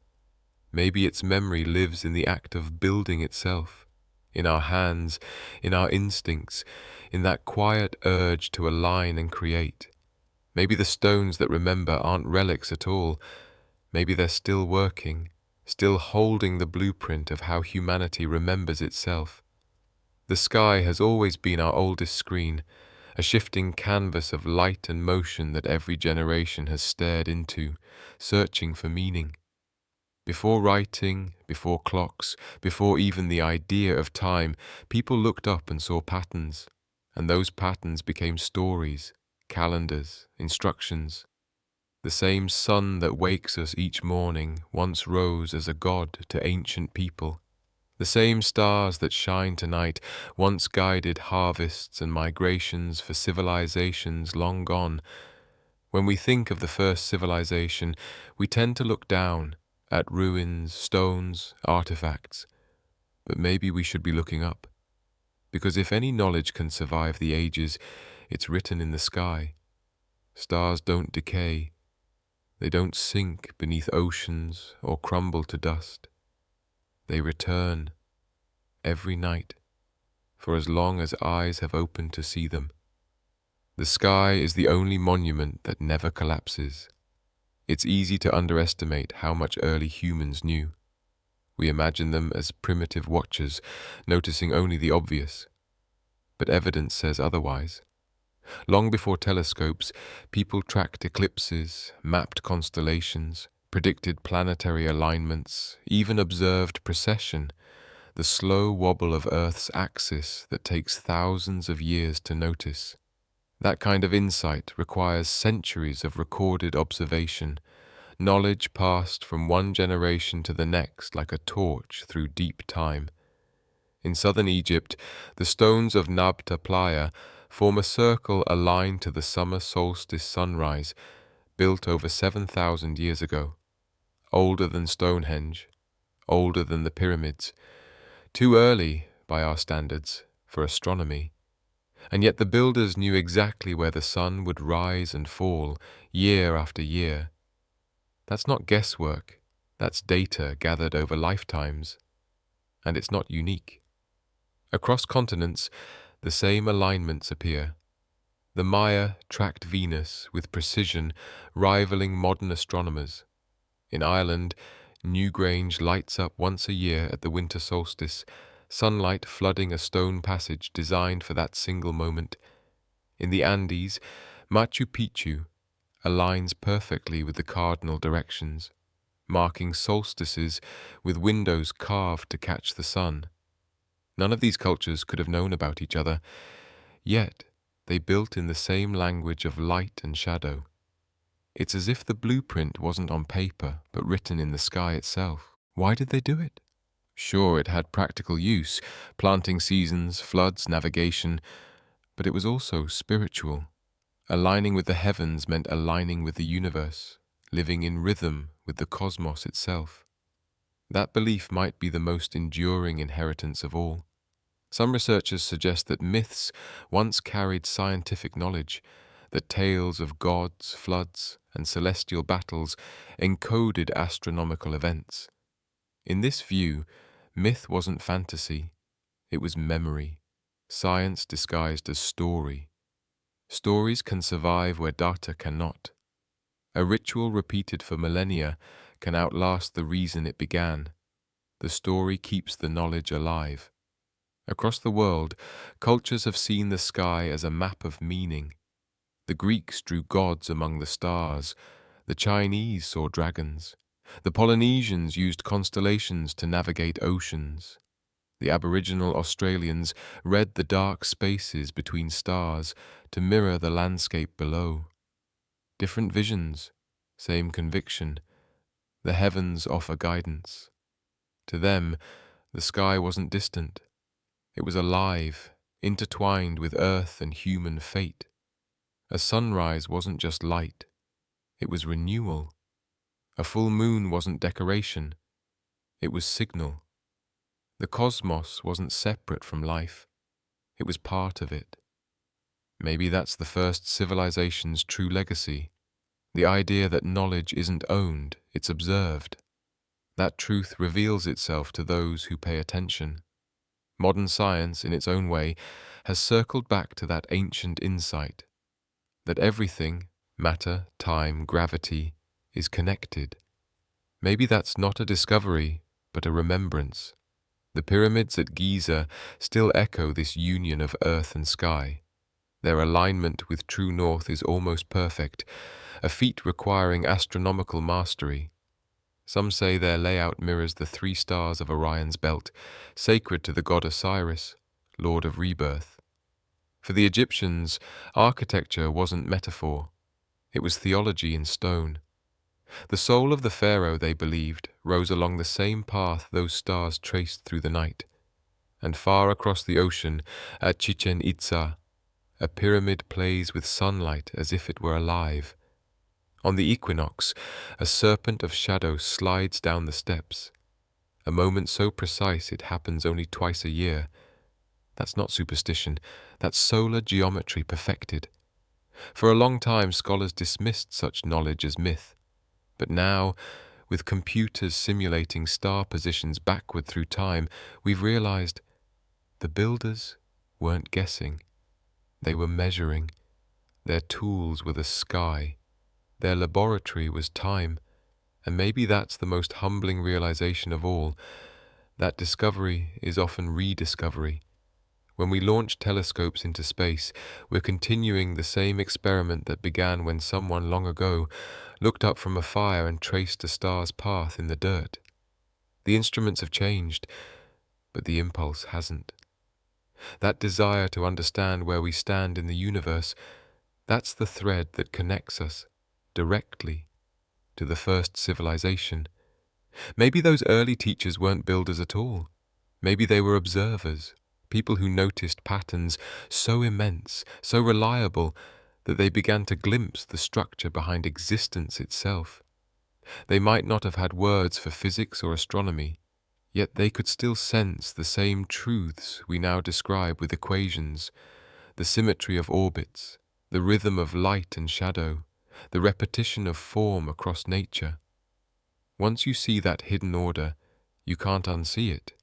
Maybe its memory lives in the act of building itself, in our hands, in our instincts, in that quiet urge to align and create. Maybe the stones that remember aren't relics at all. Maybe they're still working, still holding the blueprint of how humanity remembers itself. The sky has always been our oldest screen, a shifting canvas of light and motion that every generation has stared into, searching for meaning. Before writing, before clocks, before even the idea of time, people looked up and saw patterns, and those patterns became stories, calendars, instructions. The same sun that wakes us each morning once rose as a god to ancient people. The same stars that shine tonight once guided harvests and migrations for civilizations long gone. When we think of the first civilization, we tend to look down at ruins, stones, artifacts. But maybe we should be looking up, because if any knowledge can survive the ages, it's written in the sky. Stars don't decay. They don't sink beneath oceans or crumble to dust. They return every night, for as long as eyes have opened to see them. The sky is the only monument that never collapses. It's easy to underestimate how much early humans knew. We imagine them as primitive watchers, noticing only the obvious. But evidence says otherwise. Long before telescopes, people tracked eclipses, mapped constellations, predicted planetary alignments, even observed precession. the slow wobble of Earth's axis that takes thousands of years to notice. That kind of insight requires centuries of recorded observation, knowledge passed from one generation to the next like a torch through deep time. In southern Egypt, the stones of Nabta Playa form a circle aligned to the summer solstice sunrise, built over 7,000 years ago. Older than Stonehenge, older than the pyramids, too early, by our standards, for astronomy. And yet the builders knew exactly where the sun would rise and fall, year after year. That's not guesswork, that's data gathered over lifetimes. And it's not unique. Across continents, the same alignments appear. The Maya tracked Venus with precision rivaling modern astronomers. In Ireland, Newgrange lights up once a year at the winter solstice, sunlight flooding a stone passage designed for that single moment. In the Andes, Machu Picchu aligns perfectly with the cardinal directions, marking solstices with windows carved to catch the sun. None of these cultures could have known about each other, yet they built in the same language of light and shadow. It's as if the blueprint wasn't on paper, but written in the sky itself. Why did they do it? Sure, it had practical use, planting seasons, floods, navigation, but it was also spiritual. Aligning with the heavens meant aligning with the universe, living in rhythm with the cosmos itself. That belief might be the most enduring inheritance of all. Some researchers suggest that myths once carried scientific knowledge, that tales of gods, floods, and celestial battles encoded astronomical events. In this view, myth wasn't fantasy, it was memory, science disguised as story. Stories can survive where data cannot. A ritual repeated for millennia can outlast the reason it began. The story keeps the knowledge alive. Across the world, cultures have seen the sky as a map of meaning. The Greeks drew gods among the stars. The Chinese saw dragons. The Polynesians used constellations to navigate oceans. The Aboriginal Australians read the dark spaces between stars to mirror the landscape below. Different visions, same conviction. The heavens offer guidance. To them, the sky wasn't distant. It was alive, intertwined with earth and human fate. A sunrise wasn't just light, it was renewal. A full moon wasn't decoration, it was signal. The cosmos wasn't separate from life, it was part of it. Maybe that's the first civilization's true legacy, the idea that knowledge isn't owned, it's observed. That truth reveals itself to those who pay attention. Modern science, in its own way, has circled back to that ancient insight, that everything, matter, time, gravity, is connected. Maybe that's not a discovery, but a remembrance. The pyramids at Giza still echo this union of earth and sky. Their alignment with true north is almost perfect, a feat requiring astronomical mastery. Some say their layout mirrors the 3 stars of Orion's belt, sacred to the god Osiris, lord of rebirth. For the Egyptians, architecture wasn't metaphor, it was theology in stone. The soul of the pharaoh, they believed, rose along the same path those stars traced through the night. And far across the ocean, at Chichen Itza, a pyramid plays with sunlight as if it were alive. On the equinox, a serpent of shadow slides down the steps. A moment so precise it happens only twice a year. That's not superstition, that's solar geometry perfected. For a long time, scholars dismissed such knowledge as myth. But now, with computers simulating star positions backward through time, we've realized the builders weren't guessing. They were measuring. Their tools were the sky. Their laboratory was time. And maybe that's the most humbling realization of all. That discovery is often rediscovery. When we launch telescopes into space, we're continuing the same experiment that began when someone long ago looked up from a fire and traced a star's path in the dirt. The instruments have changed, but the impulse hasn't. That desire to understand where we stand in the universe, that's the thread that connects us directly to the first civilization. Maybe those early teachers weren't builders at all. Maybe they were observers, people who noticed patterns so immense, so reliable, that they began to glimpse the structure behind existence itself. They might not have had words for physics or astronomy, yet they could still sense the same truths we now describe with equations: the symmetry of orbits, the rhythm of light and shadow, the repetition of form across nature. Once you see that hidden order, you can't unsee it.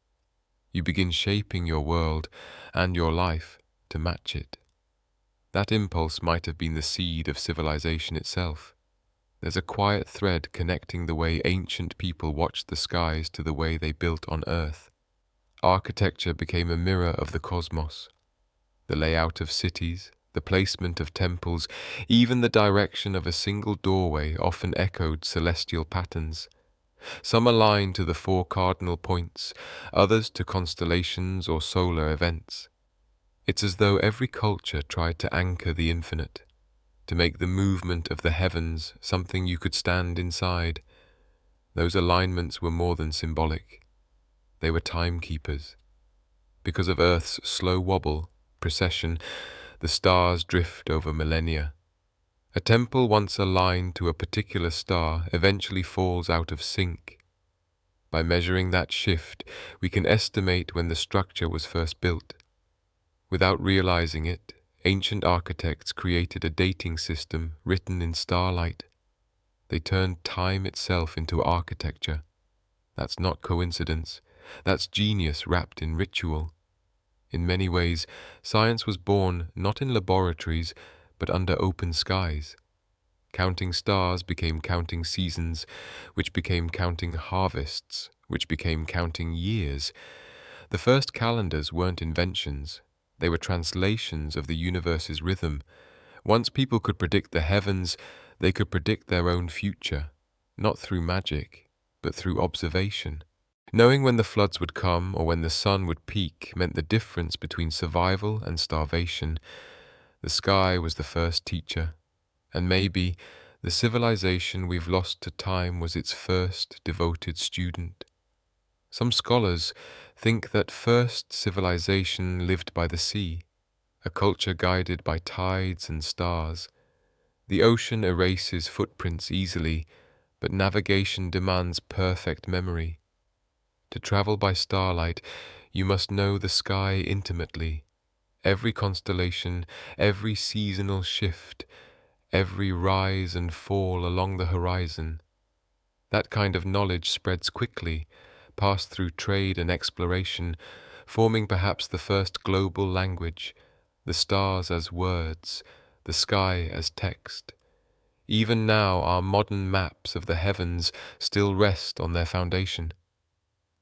You begin shaping your world and your life to match it. That impulse might have been the seed of civilization itself. There's a quiet thread connecting the way ancient people watched the skies to the way they built on Earth. Architecture became a mirror of the cosmos. The layout of cities, the placement of temples, even the direction of a single doorway often echoed celestial patterns. Some aligned to the four cardinal points, others to constellations or solar events. It's as though every culture tried to anchor the infinite, to make the movement of the heavens something you could stand inside. Those alignments were more than symbolic. They were timekeepers. Because of Earth's slow wobble, precession, the stars drift over millennia. A temple once aligned to a particular star eventually falls out of sync. By measuring that shift, we can estimate when the structure was first built. Without realizing it, ancient architects created a dating system written in starlight. They turned time itself into architecture. That's not coincidence. That's genius wrapped in ritual. In many ways, science was born not in laboratories, but under open skies. Counting stars became counting seasons, which became counting harvests, which became counting years. The first calendars weren't inventions. They were translations of the universe's rhythm. Once people could predict the heavens, they could predict their own future, not through magic, but through observation. Knowing when the floods would come or when the sun would peak meant the difference between survival and starvation. The sky was the first teacher, and maybe the civilization we've lost to time was its first devoted student. Some scholars think that first civilization lived by the sea, a culture guided by tides and stars. The ocean erases footprints easily, but navigation demands perfect memory. To travel by starlight, you must know the sky intimately. Every constellation, every seasonal shift, every rise and fall along the horizon. That kind of knowledge spreads quickly, passed through trade and exploration, forming perhaps the first global language, the stars as words, the sky as text. Even now, our modern maps of the heavens still rest on their foundation.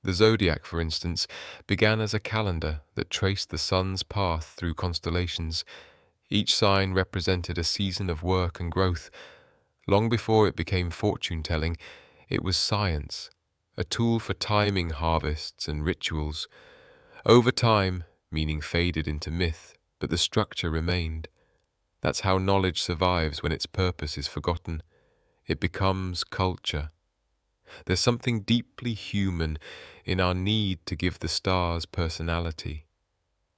The zodiac, for instance, began as a calendar that traced the sun's path through constellations. Each sign represented a season of work and growth. Long before it became fortune-telling, it was science, a tool for timing harvests and rituals. Over time, meaning faded into myth, but the structure remained. That's how knowledge survives when its purpose is forgotten. It becomes culture. There's something deeply human in our need to give the stars personality.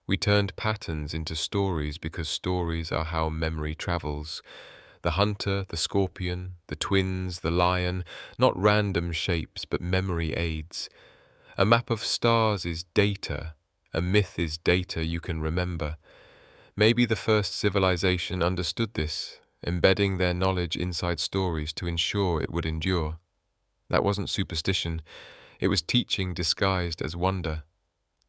We turned patterns into stories because stories are how memory travels. The hunter, the scorpion, the twins, the lion, not random shapes but memory aids. A map of stars is data, a myth is data you can remember. Maybe the first civilization understood this, embedding their knowledge inside stories to ensure it would endure. That wasn't superstition, it was teaching disguised as wonder.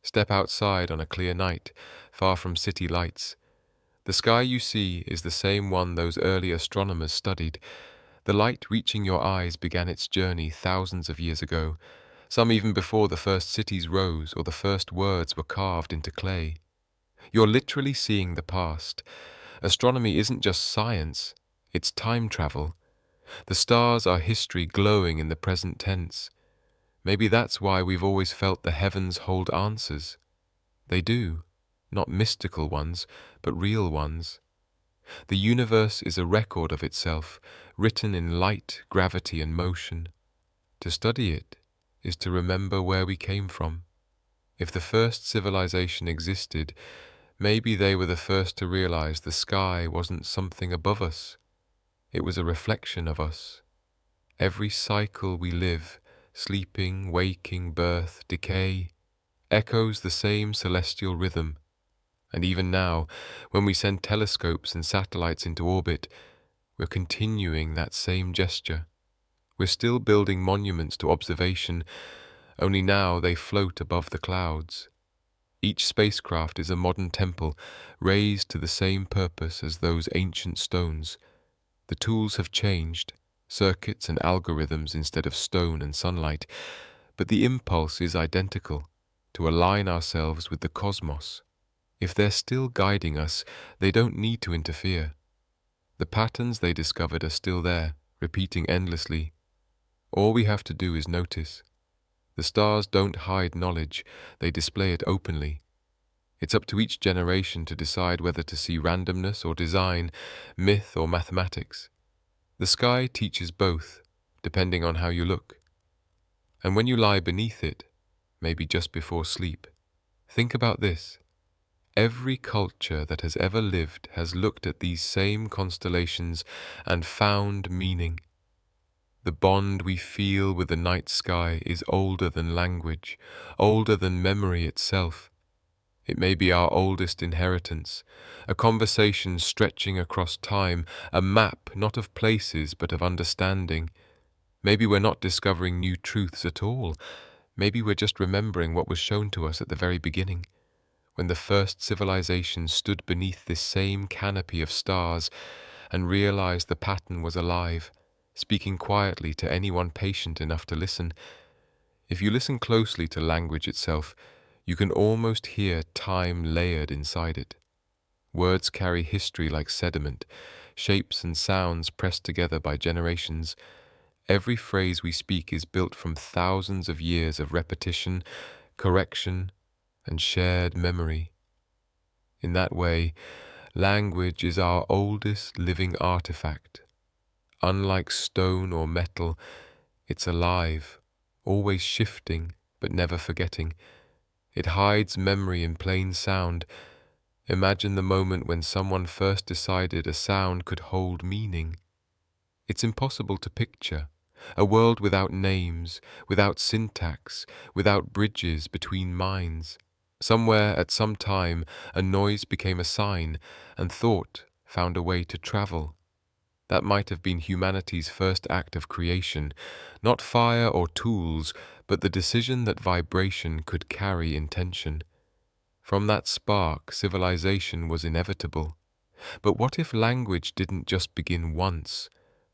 Step outside on a clear night, far from city lights. The sky you see is the same one those early astronomers studied. The light reaching your eyes began its journey thousands of years ago, some even before the first cities rose or the first words were carved into clay. You're literally seeing the past. Astronomy isn't just science, it's time travel. The stars are history glowing in the present tense. Maybe that's why we've always felt the heavens hold answers. They do, not mystical ones, but real ones. The universe is a record of itself, written in light, gravity, and motion. To study it is to remember where we came from. If the first civilization existed, maybe they were the first to realize the sky wasn't something above us. It was a reflection of us. Every cycle we live, sleeping, waking, birth, decay, echoes the same celestial rhythm. And even now, when we send telescopes and satellites into orbit, we're continuing that same gesture. We're still building monuments to observation, only now they float above the clouds. Each spacecraft is a modern temple, raised to the same purpose as those ancient stones. The tools have changed, circuits and algorithms instead of stone and sunlight, but the impulse is identical, to align ourselves with the cosmos. If they're still guiding us, they don't need to interfere. The patterns they discovered are still there, repeating endlessly. All we have to do is notice. The stars don't hide knowledge, they display it openly. It's up to each generation to decide whether to see randomness or design, myth or mathematics. The sky teaches both, depending on how you look. And when you lie beneath it, maybe just before sleep, think about this. Every culture that has ever lived has looked at these same constellations and found meaning. The bond we feel with the night sky is older than language, older than memory itself. It may be our oldest inheritance, a conversation stretching across time, a map not of places but of understanding. Maybe we're not discovering new truths at all. Maybe we're just remembering what was shown to us at the very beginning, when the first civilization stood beneath this same canopy of stars and realized the pattern was alive, speaking quietly to anyone patient enough to listen. If you listen closely to language itself, you can almost hear time layered inside it. Words carry history like sediment, shapes and sounds pressed together by generations. Every phrase we speak is built from thousands of years of repetition, correction, and shared memory. In that way, language is our oldest living artifact. Unlike stone or metal, it's alive, always shifting but never forgetting. It hides memory in plain sound. Imagine the moment when someone first decided a sound could hold meaning. It's impossible to picture. A world without names, without syntax, without bridges between minds. Somewhere at some time, a noise became a sign, and thought found a way to travel. That might have been humanity's first act of creation, not fire or tools, but the decision that vibration could carry intention. From that spark, civilization was inevitable. But what if language didn't just begin once?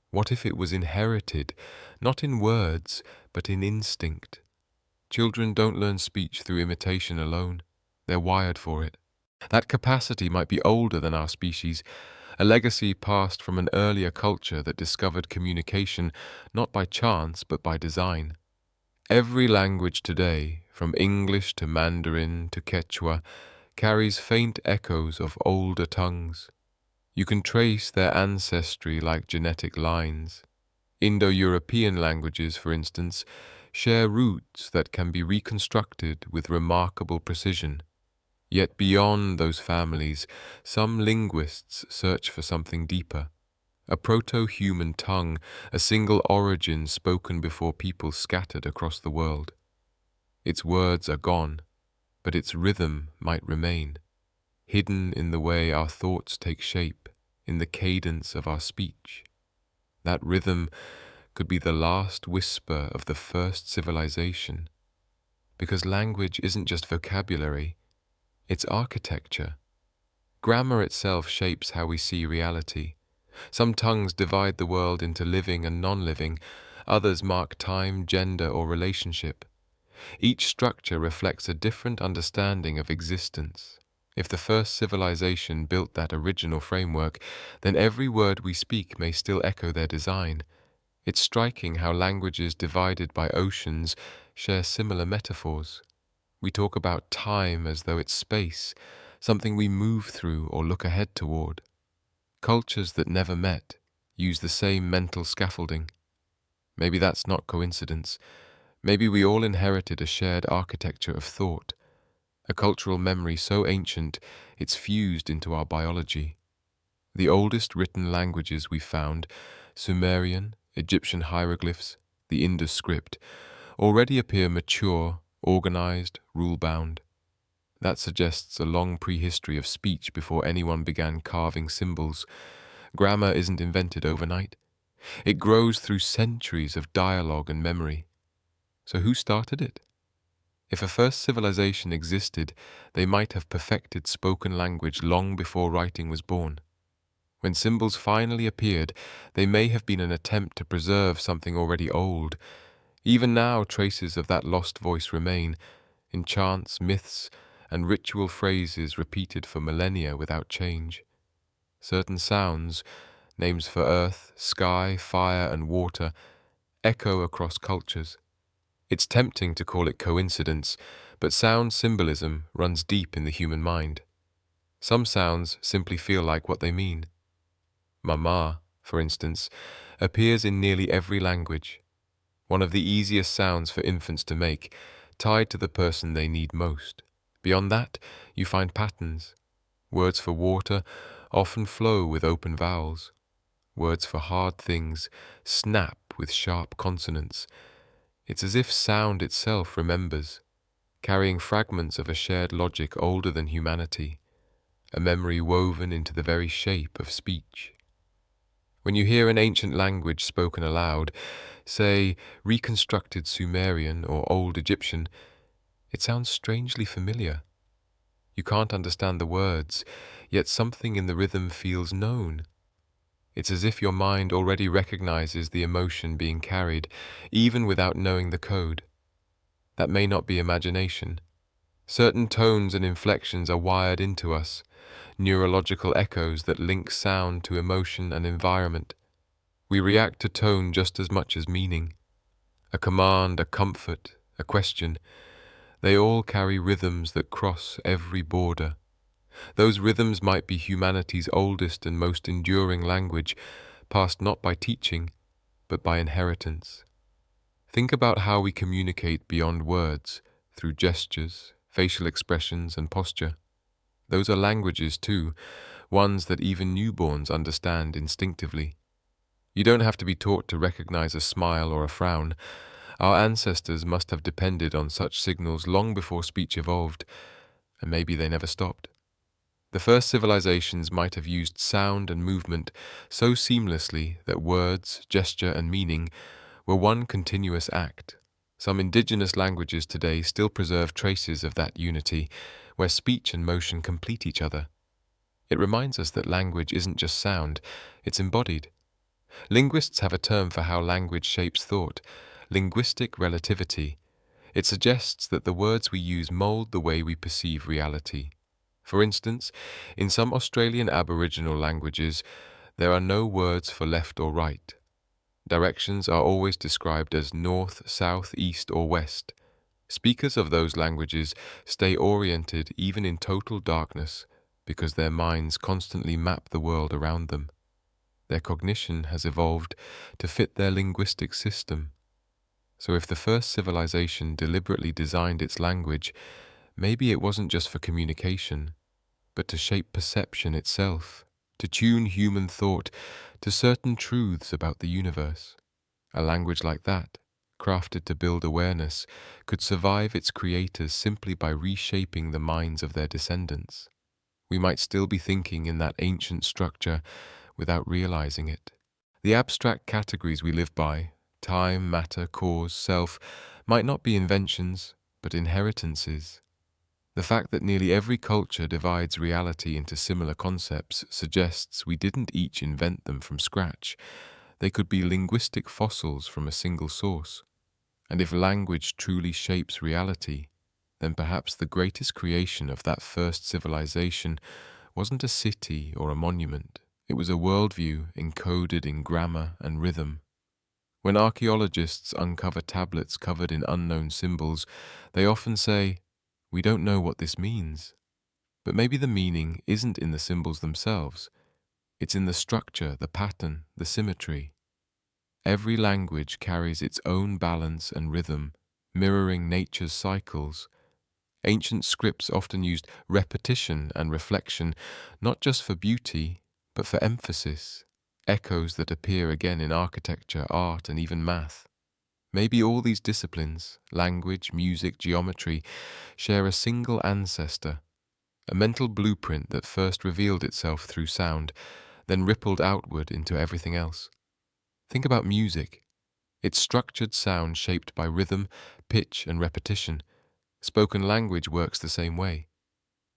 What if it was inherited, not in words, but in instinct? Children don't learn speech through imitation alone. They're wired for it. That capacity might be older than our species, a legacy passed from an earlier culture that discovered communication not by chance but by design. Every language today, from English to Mandarin to Quechua, carries faint echoes of older tongues. You can trace their ancestry like genetic lines. Indo-European languages, for instance, share roots that can be reconstructed with remarkable precision. Yet beyond those families, some linguists search for something deeper. A proto-human tongue, a single origin spoken before people scattered across the world. Its words are gone, but its rhythm might remain, hidden in the way our thoughts take shape, in the cadence of our speech. That rhythm could be the last whisper of the first civilization, because language isn't just vocabulary, it's architecture. Grammar itself shapes how we see reality. Some tongues divide the world into living and non-living, others mark time, gender, or relationship. Each structure reflects a different understanding of existence. If the first civilization built that original framework, then every word we speak may still echo their design. It's striking how languages divided by oceans share similar metaphors. We talk about time as though it's space, something we move through or look ahead toward. Cultures that never met use the same mental scaffolding. Maybe that's not coincidence. Maybe we all inherited a shared architecture of thought, a cultural memory so ancient it's fused into our biology. The oldest written languages we found, Sumerian, Egyptian hieroglyphs, the Indus script, already appear mature, organized, rule-bound. That suggests a long prehistory of speech before anyone began carving symbols. Grammar isn't invented overnight. It grows through centuries of dialogue and memory. So who started it? If a first civilization existed, they might have perfected spoken language long before writing was born. When symbols finally appeared, they may have been an attempt to preserve something already old. Even now, traces of that lost voice remain, in chants, myths, and ritual phrases repeated for millennia without change. Certain sounds, names for earth, sky, fire, and water, echo across cultures. It's tempting to call it coincidence, but sound symbolism runs deep in the human mind. Some sounds simply feel like what they mean. Mama, for instance, appears in nearly every language, one of the easiest sounds for infants to make, tied to the person they need most. Beyond that, you find patterns. Words for water often flow with open vowels. Words for hard things snap with sharp consonants. It's as if sound itself remembers, carrying fragments of a shared logic older than humanity, a memory woven into the very shape of speech. When you hear an ancient language spoken aloud, say reconstructed Sumerian or Old Egyptian, it sounds strangely familiar. You can't understand the words, yet something in the rhythm feels known. It's as if your mind already recognizes the emotion being carried, even without knowing the code. That may not be imagination. Certain tones and inflections are wired into us, neurological echoes that link sound to emotion and environment. We react to tone just as much as meaning. A command, a comfort, a question. They all carry rhythms that cross every border. Those rhythms might be humanity's oldest and most enduring language, passed not by teaching, but by inheritance. Think about how we communicate beyond words, through gestures, facial expressions, and posture. Those are languages too, ones that even newborns understand instinctively. You don't have to be taught to recognize a smile or a frown. Our ancestors must have depended on such signals long before speech evolved, and maybe they never stopped. The first civilizations might have used sound and movement so seamlessly that words, gesture, and meaning were one continuous act. Some indigenous languages today still preserve traces of that unity, where speech and motion complete each other. It reminds us that language isn't just sound, it's embodied. Linguists have a term for how language shapes thought: linguistic relativity. It suggests that the words we use mold the way we perceive reality. For instance, in some Australian Aboriginal languages, there are no words for left or right. Directions are always described as north, south, east, or west. Speakers of those languages stay oriented even in total darkness because their minds constantly map the world around them. Their cognition has evolved to fit their linguistic system. So if the first civilization deliberately designed its language, maybe it wasn't just for communication, but to shape perception itself, to tune human thought to certain truths about the universe. A language like that, crafted to build awareness, could survive its creators simply by reshaping the minds of their descendants. We might still be thinking in that ancient structure without realizing it. The abstract categories we live by, time, matter, cause, self, might not be inventions, but inheritances. The fact that nearly every culture divides reality into similar concepts suggests we didn't each invent them from scratch. They could be linguistic fossils from a single source. And if language truly shapes reality, then perhaps the greatest creation of that first civilization wasn't a city or a monument. It was a worldview encoded in grammar and rhythm. When archaeologists uncover tablets covered in unknown symbols, they often say, "We don't know what this means." But maybe the meaning isn't in the symbols themselves. It's in the structure, the pattern, the symmetry. Every language carries its own balance and rhythm, mirroring nature's cycles. Ancient scripts often used repetition and reflection, not just for beauty, but for emphasis, echoes that appear again in architecture, art, and even math. Maybe all these disciplines, language, music, geometry, share a single ancestor, a mental blueprint that first revealed itself through sound, then rippled outward into everything else. Think about music. It's structured sound shaped by rhythm, pitch, and repetition. Spoken language works the same way.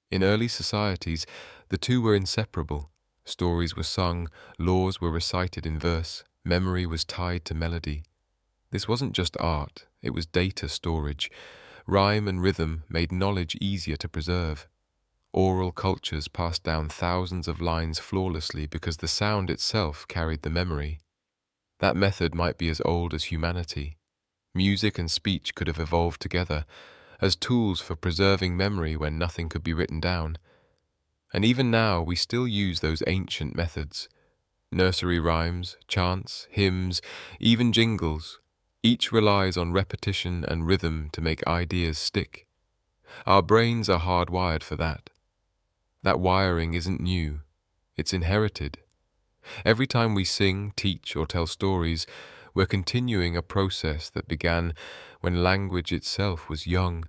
In early societies, the two were inseparable. Stories were sung, laws were recited in verse, memory was tied to melody. This wasn't just art, it was data storage. Rhyme and rhythm made knowledge easier to preserve. Oral cultures passed down thousands of lines flawlessly because the sound itself carried the memory. That method might be as old as humanity. Music and speech could have evolved together as tools for preserving memory when nothing could be written down. And even now, we still use those ancient methods. Nursery rhymes, chants, hymns, even jingles. Each relies on repetition and rhythm to make ideas stick. Our brains are hardwired for that. That wiring isn't new. It's inherited. Every time we sing, teach, or tell stories, we're continuing a process that began when language itself was young.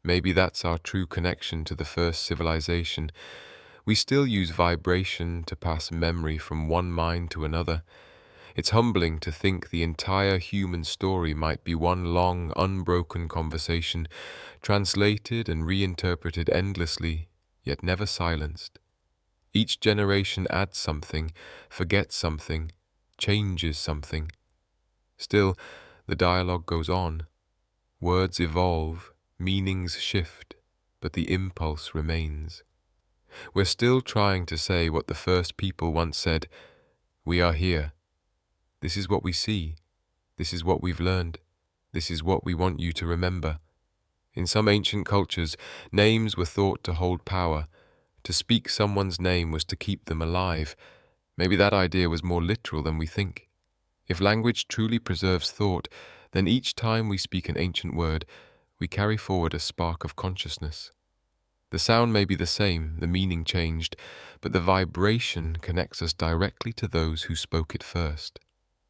Maybe that's our true connection to the first civilization. We still use vibration to pass memory from one mind to another. It's humbling to think the entire human story might be one long, unbroken conversation, translated and reinterpreted endlessly, yet never silenced. Each generation adds something, forgets something, changes something. Still, the dialogue goes on. Words evolve, meanings shift, but the impulse remains. We're still trying to say what the first people once said: "We are here. This is what we see. This is what we've learned. This is what we want you to remember." In some ancient cultures, names were thought to hold power. To speak someone's name was to keep them alive. Maybe that idea was more literal than we think. If language truly preserves thought, then each time we speak an ancient word, we carry forward a spark of consciousness. The sound may be the same, the meaning changed, but the vibration connects us directly to those who spoke it first.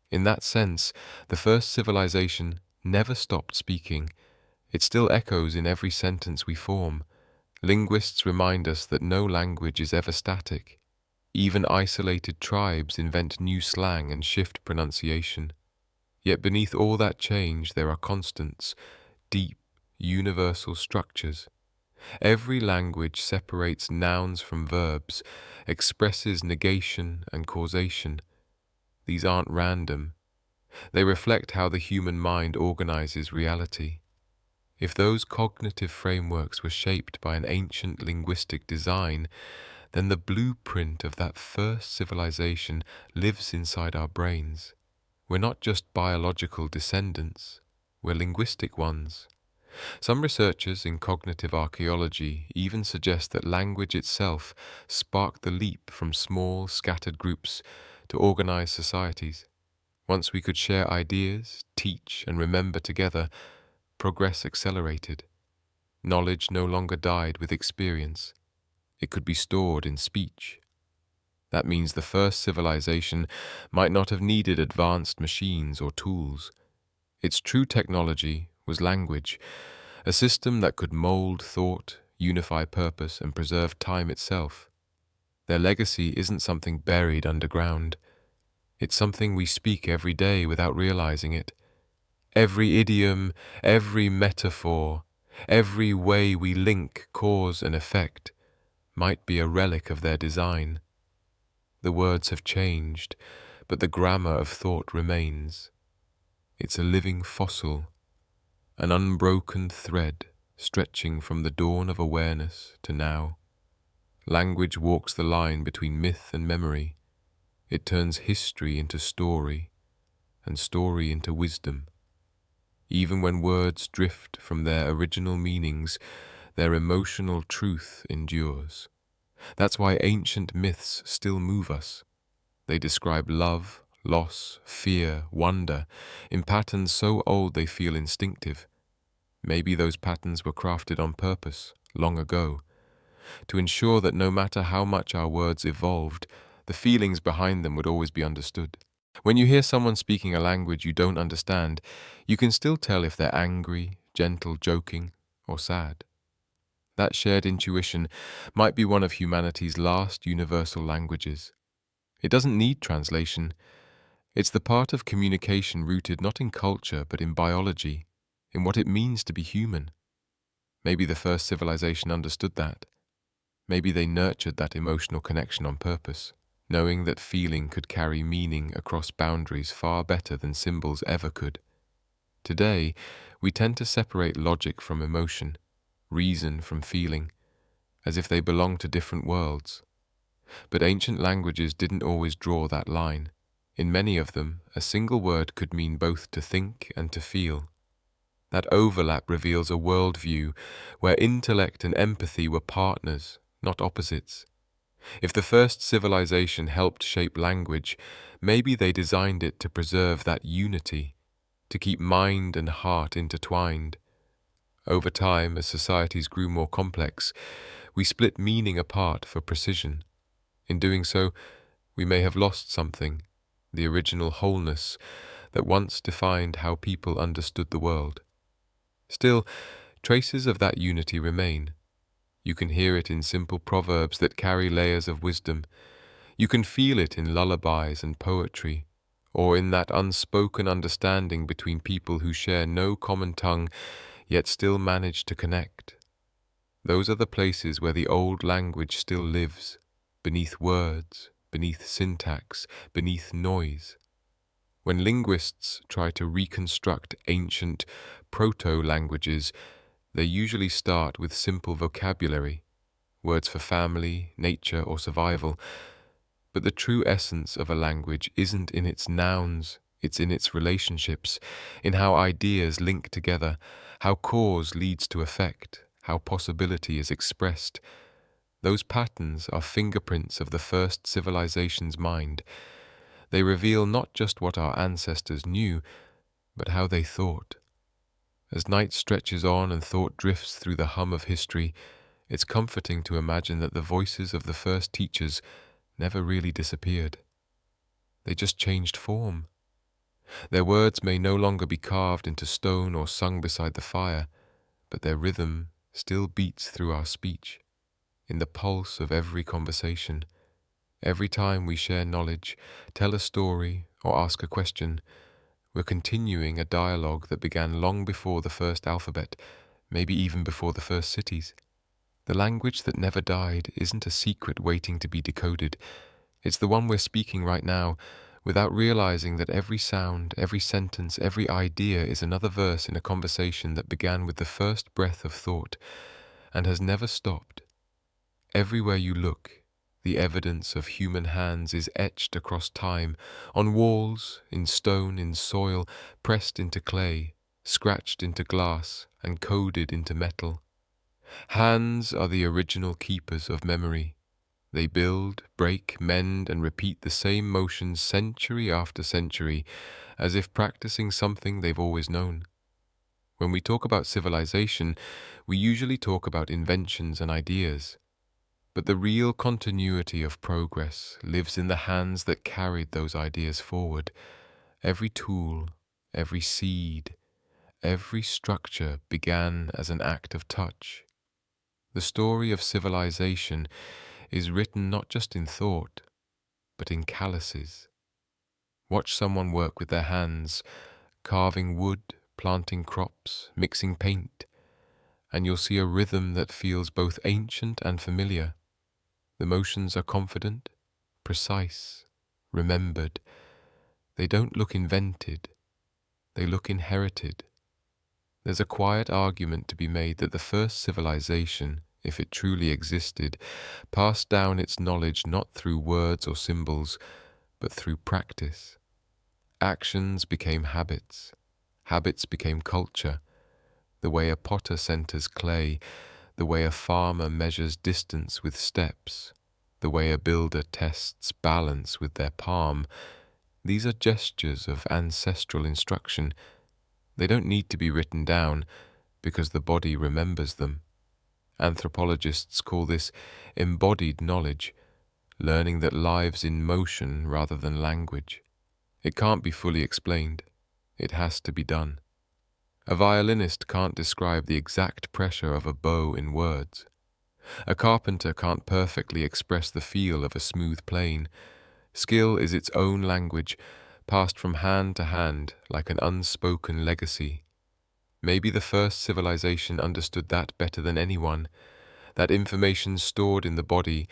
In that sense, the first civilization never stopped speaking. It still echoes in every sentence we form. Linguists remind us that no language is ever static. Even isolated tribes invent new slang and shift pronunciation. Yet beneath all that change, there are constants, deep, universal structures. Every language separates nouns from verbs, expresses negation and causation. These aren't random. They reflect how the human mind organizes reality. If those cognitive frameworks were shaped by an ancient linguistic design, then the blueprint of that first civilization lives inside our brains. We're not just biological descendants, we're linguistic ones. Some researchers in cognitive archaeology even suggest that language itself sparked the leap from small, scattered groups to organized societies. Once we could share ideas, teach, and remember together, progress accelerated. Knowledge no longer died with experience. It could be stored in speech. That means the first civilization might not have needed advanced machines or tools. Its true technology was language, a system that could mold thought, unify purpose, and preserve time itself. Their legacy isn't something buried underground. It's something we speak every day without realizing it. Every idiom, every metaphor, every way we link cause and effect might be a relic of their design. The words have changed, but the grammar of thought remains. It's a living fossil, an unbroken thread stretching from the dawn of awareness to now. Language walks the line between myth and memory. It turns history into story, and story into wisdom. Even when words drift from their original meanings, their emotional truth endures. That's why ancient myths still move us. They describe love, loss, fear, wonder, in patterns so old they feel instinctive. Maybe those patterns were crafted on purpose, long ago, to ensure that no matter how much our words evolved, the feelings behind them would always be understood. When you hear someone speaking a language you don't understand, you can still tell if they're angry, gentle, joking, or sad. That shared intuition might be one of humanity's last universal languages. It doesn't need translation. It's the part of communication rooted not in culture but in biology, in what it means to be human. Maybe the first civilization understood that. Maybe they nurtured that emotional connection on purpose, knowing that feeling could carry meaning across boundaries far better than symbols ever could. Today, we tend to separate logic from emotion, reason from feeling, as if they belong to different worlds. But ancient languages didn't always draw that line. In many of them, a single word could mean both to think and to feel. That overlap reveals a worldview where intellect and empathy were partners, not opposites. If the first civilization helped shape language, maybe they designed it to preserve that unity, to keep mind and heart intertwined. Over time, as societies grew more complex, we split meaning apart for precision. In doing so, we may have lost something, the original wholeness that once defined how people understood the world. Still, traces of that unity remain. You can hear it in simple proverbs that carry layers of wisdom. You can feel it in lullabies and poetry, or in that unspoken understanding between people who share no common tongue, yet still manage to connect. Those are the places where the old language still lives, beneath words, beneath syntax, beneath noise. When linguists try to reconstruct ancient proto-languages, they usually start with simple vocabulary, words for family, nature, or survival. But the true essence of a language isn't in its nouns, it's in its relationships, in how ideas link together, how cause leads to effect, how possibility is expressed. Those patterns are fingerprints of the first civilization's mind. They reveal not just what our ancestors knew, but how they thought. As night stretches on and thought drifts through the hum of history, it's comforting to imagine that the voices of the first teachers never really disappeared. They just changed form. Their words may no longer be carved into stone or sung beside the fire, but their rhythm still beats through our speech, in the pulse of every conversation. Every time we share knowledge, tell a story, or ask a question, we're continuing a dialogue that began long before the first alphabet, maybe even before the first cities. The language that never died isn't a secret waiting to be decoded. It's the one we're speaking right now, without realizing that every sound, every sentence, every idea is another verse in a conversation that began with the first breath of thought and has never stopped. Everywhere you look, the evidence of human hands is etched across time, on walls, in stone, in soil, pressed into clay, scratched into glass, and coded into metal. Hands are the original keepers of memory. They build, break, mend, and repeat the same motions century after century, as if practicing something they've always known. When we talk about civilization, we usually talk about inventions and ideas. But the real continuity of progress lives in the hands that carried those ideas forward. Every tool, every seed, every structure began as an act of touch. The story of civilization is written not just in thought, but in calluses. Watch someone work with their hands, carving wood, planting crops, mixing paint, and you'll see a rhythm that feels both ancient and familiar. The motions are confident, precise, remembered. They don't look invented, they look inherited. There's a quiet argument to be made that the first civilization, if it truly existed, passed down its knowledge not through words or symbols, but through practice. Actions became habits. Habits became culture. The way a potter centers clay, the way a farmer measures distance with steps, the way a builder tests balance with their palm. These are gestures of ancestral instruction. They don't need to be written down because the body remembers them. Anthropologists call this embodied knowledge, learning that lives in motion rather than language. It can't be fully explained. It has to be done. A violinist can't describe the exact pressure of a bow in words. A carpenter can't perfectly express the feel of a smooth plane. Skill is its own language, passed from hand to hand like an unspoken legacy. Maybe the first civilization understood that better than anyone, that information stored in the body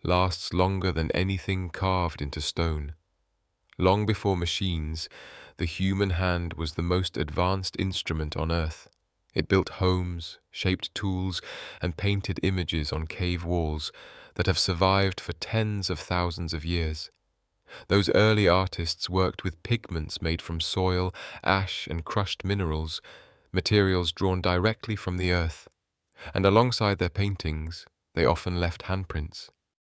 lasts longer than anything carved into stone. Long before machines, the human hand was the most advanced instrument on Earth. It built homes, shaped tools, and painted images on cave walls that have survived for tens of thousands of years. Those early artists worked with pigments made from soil, ash, and crushed minerals, materials drawn directly from the earth. And alongside their paintings, they often left handprints,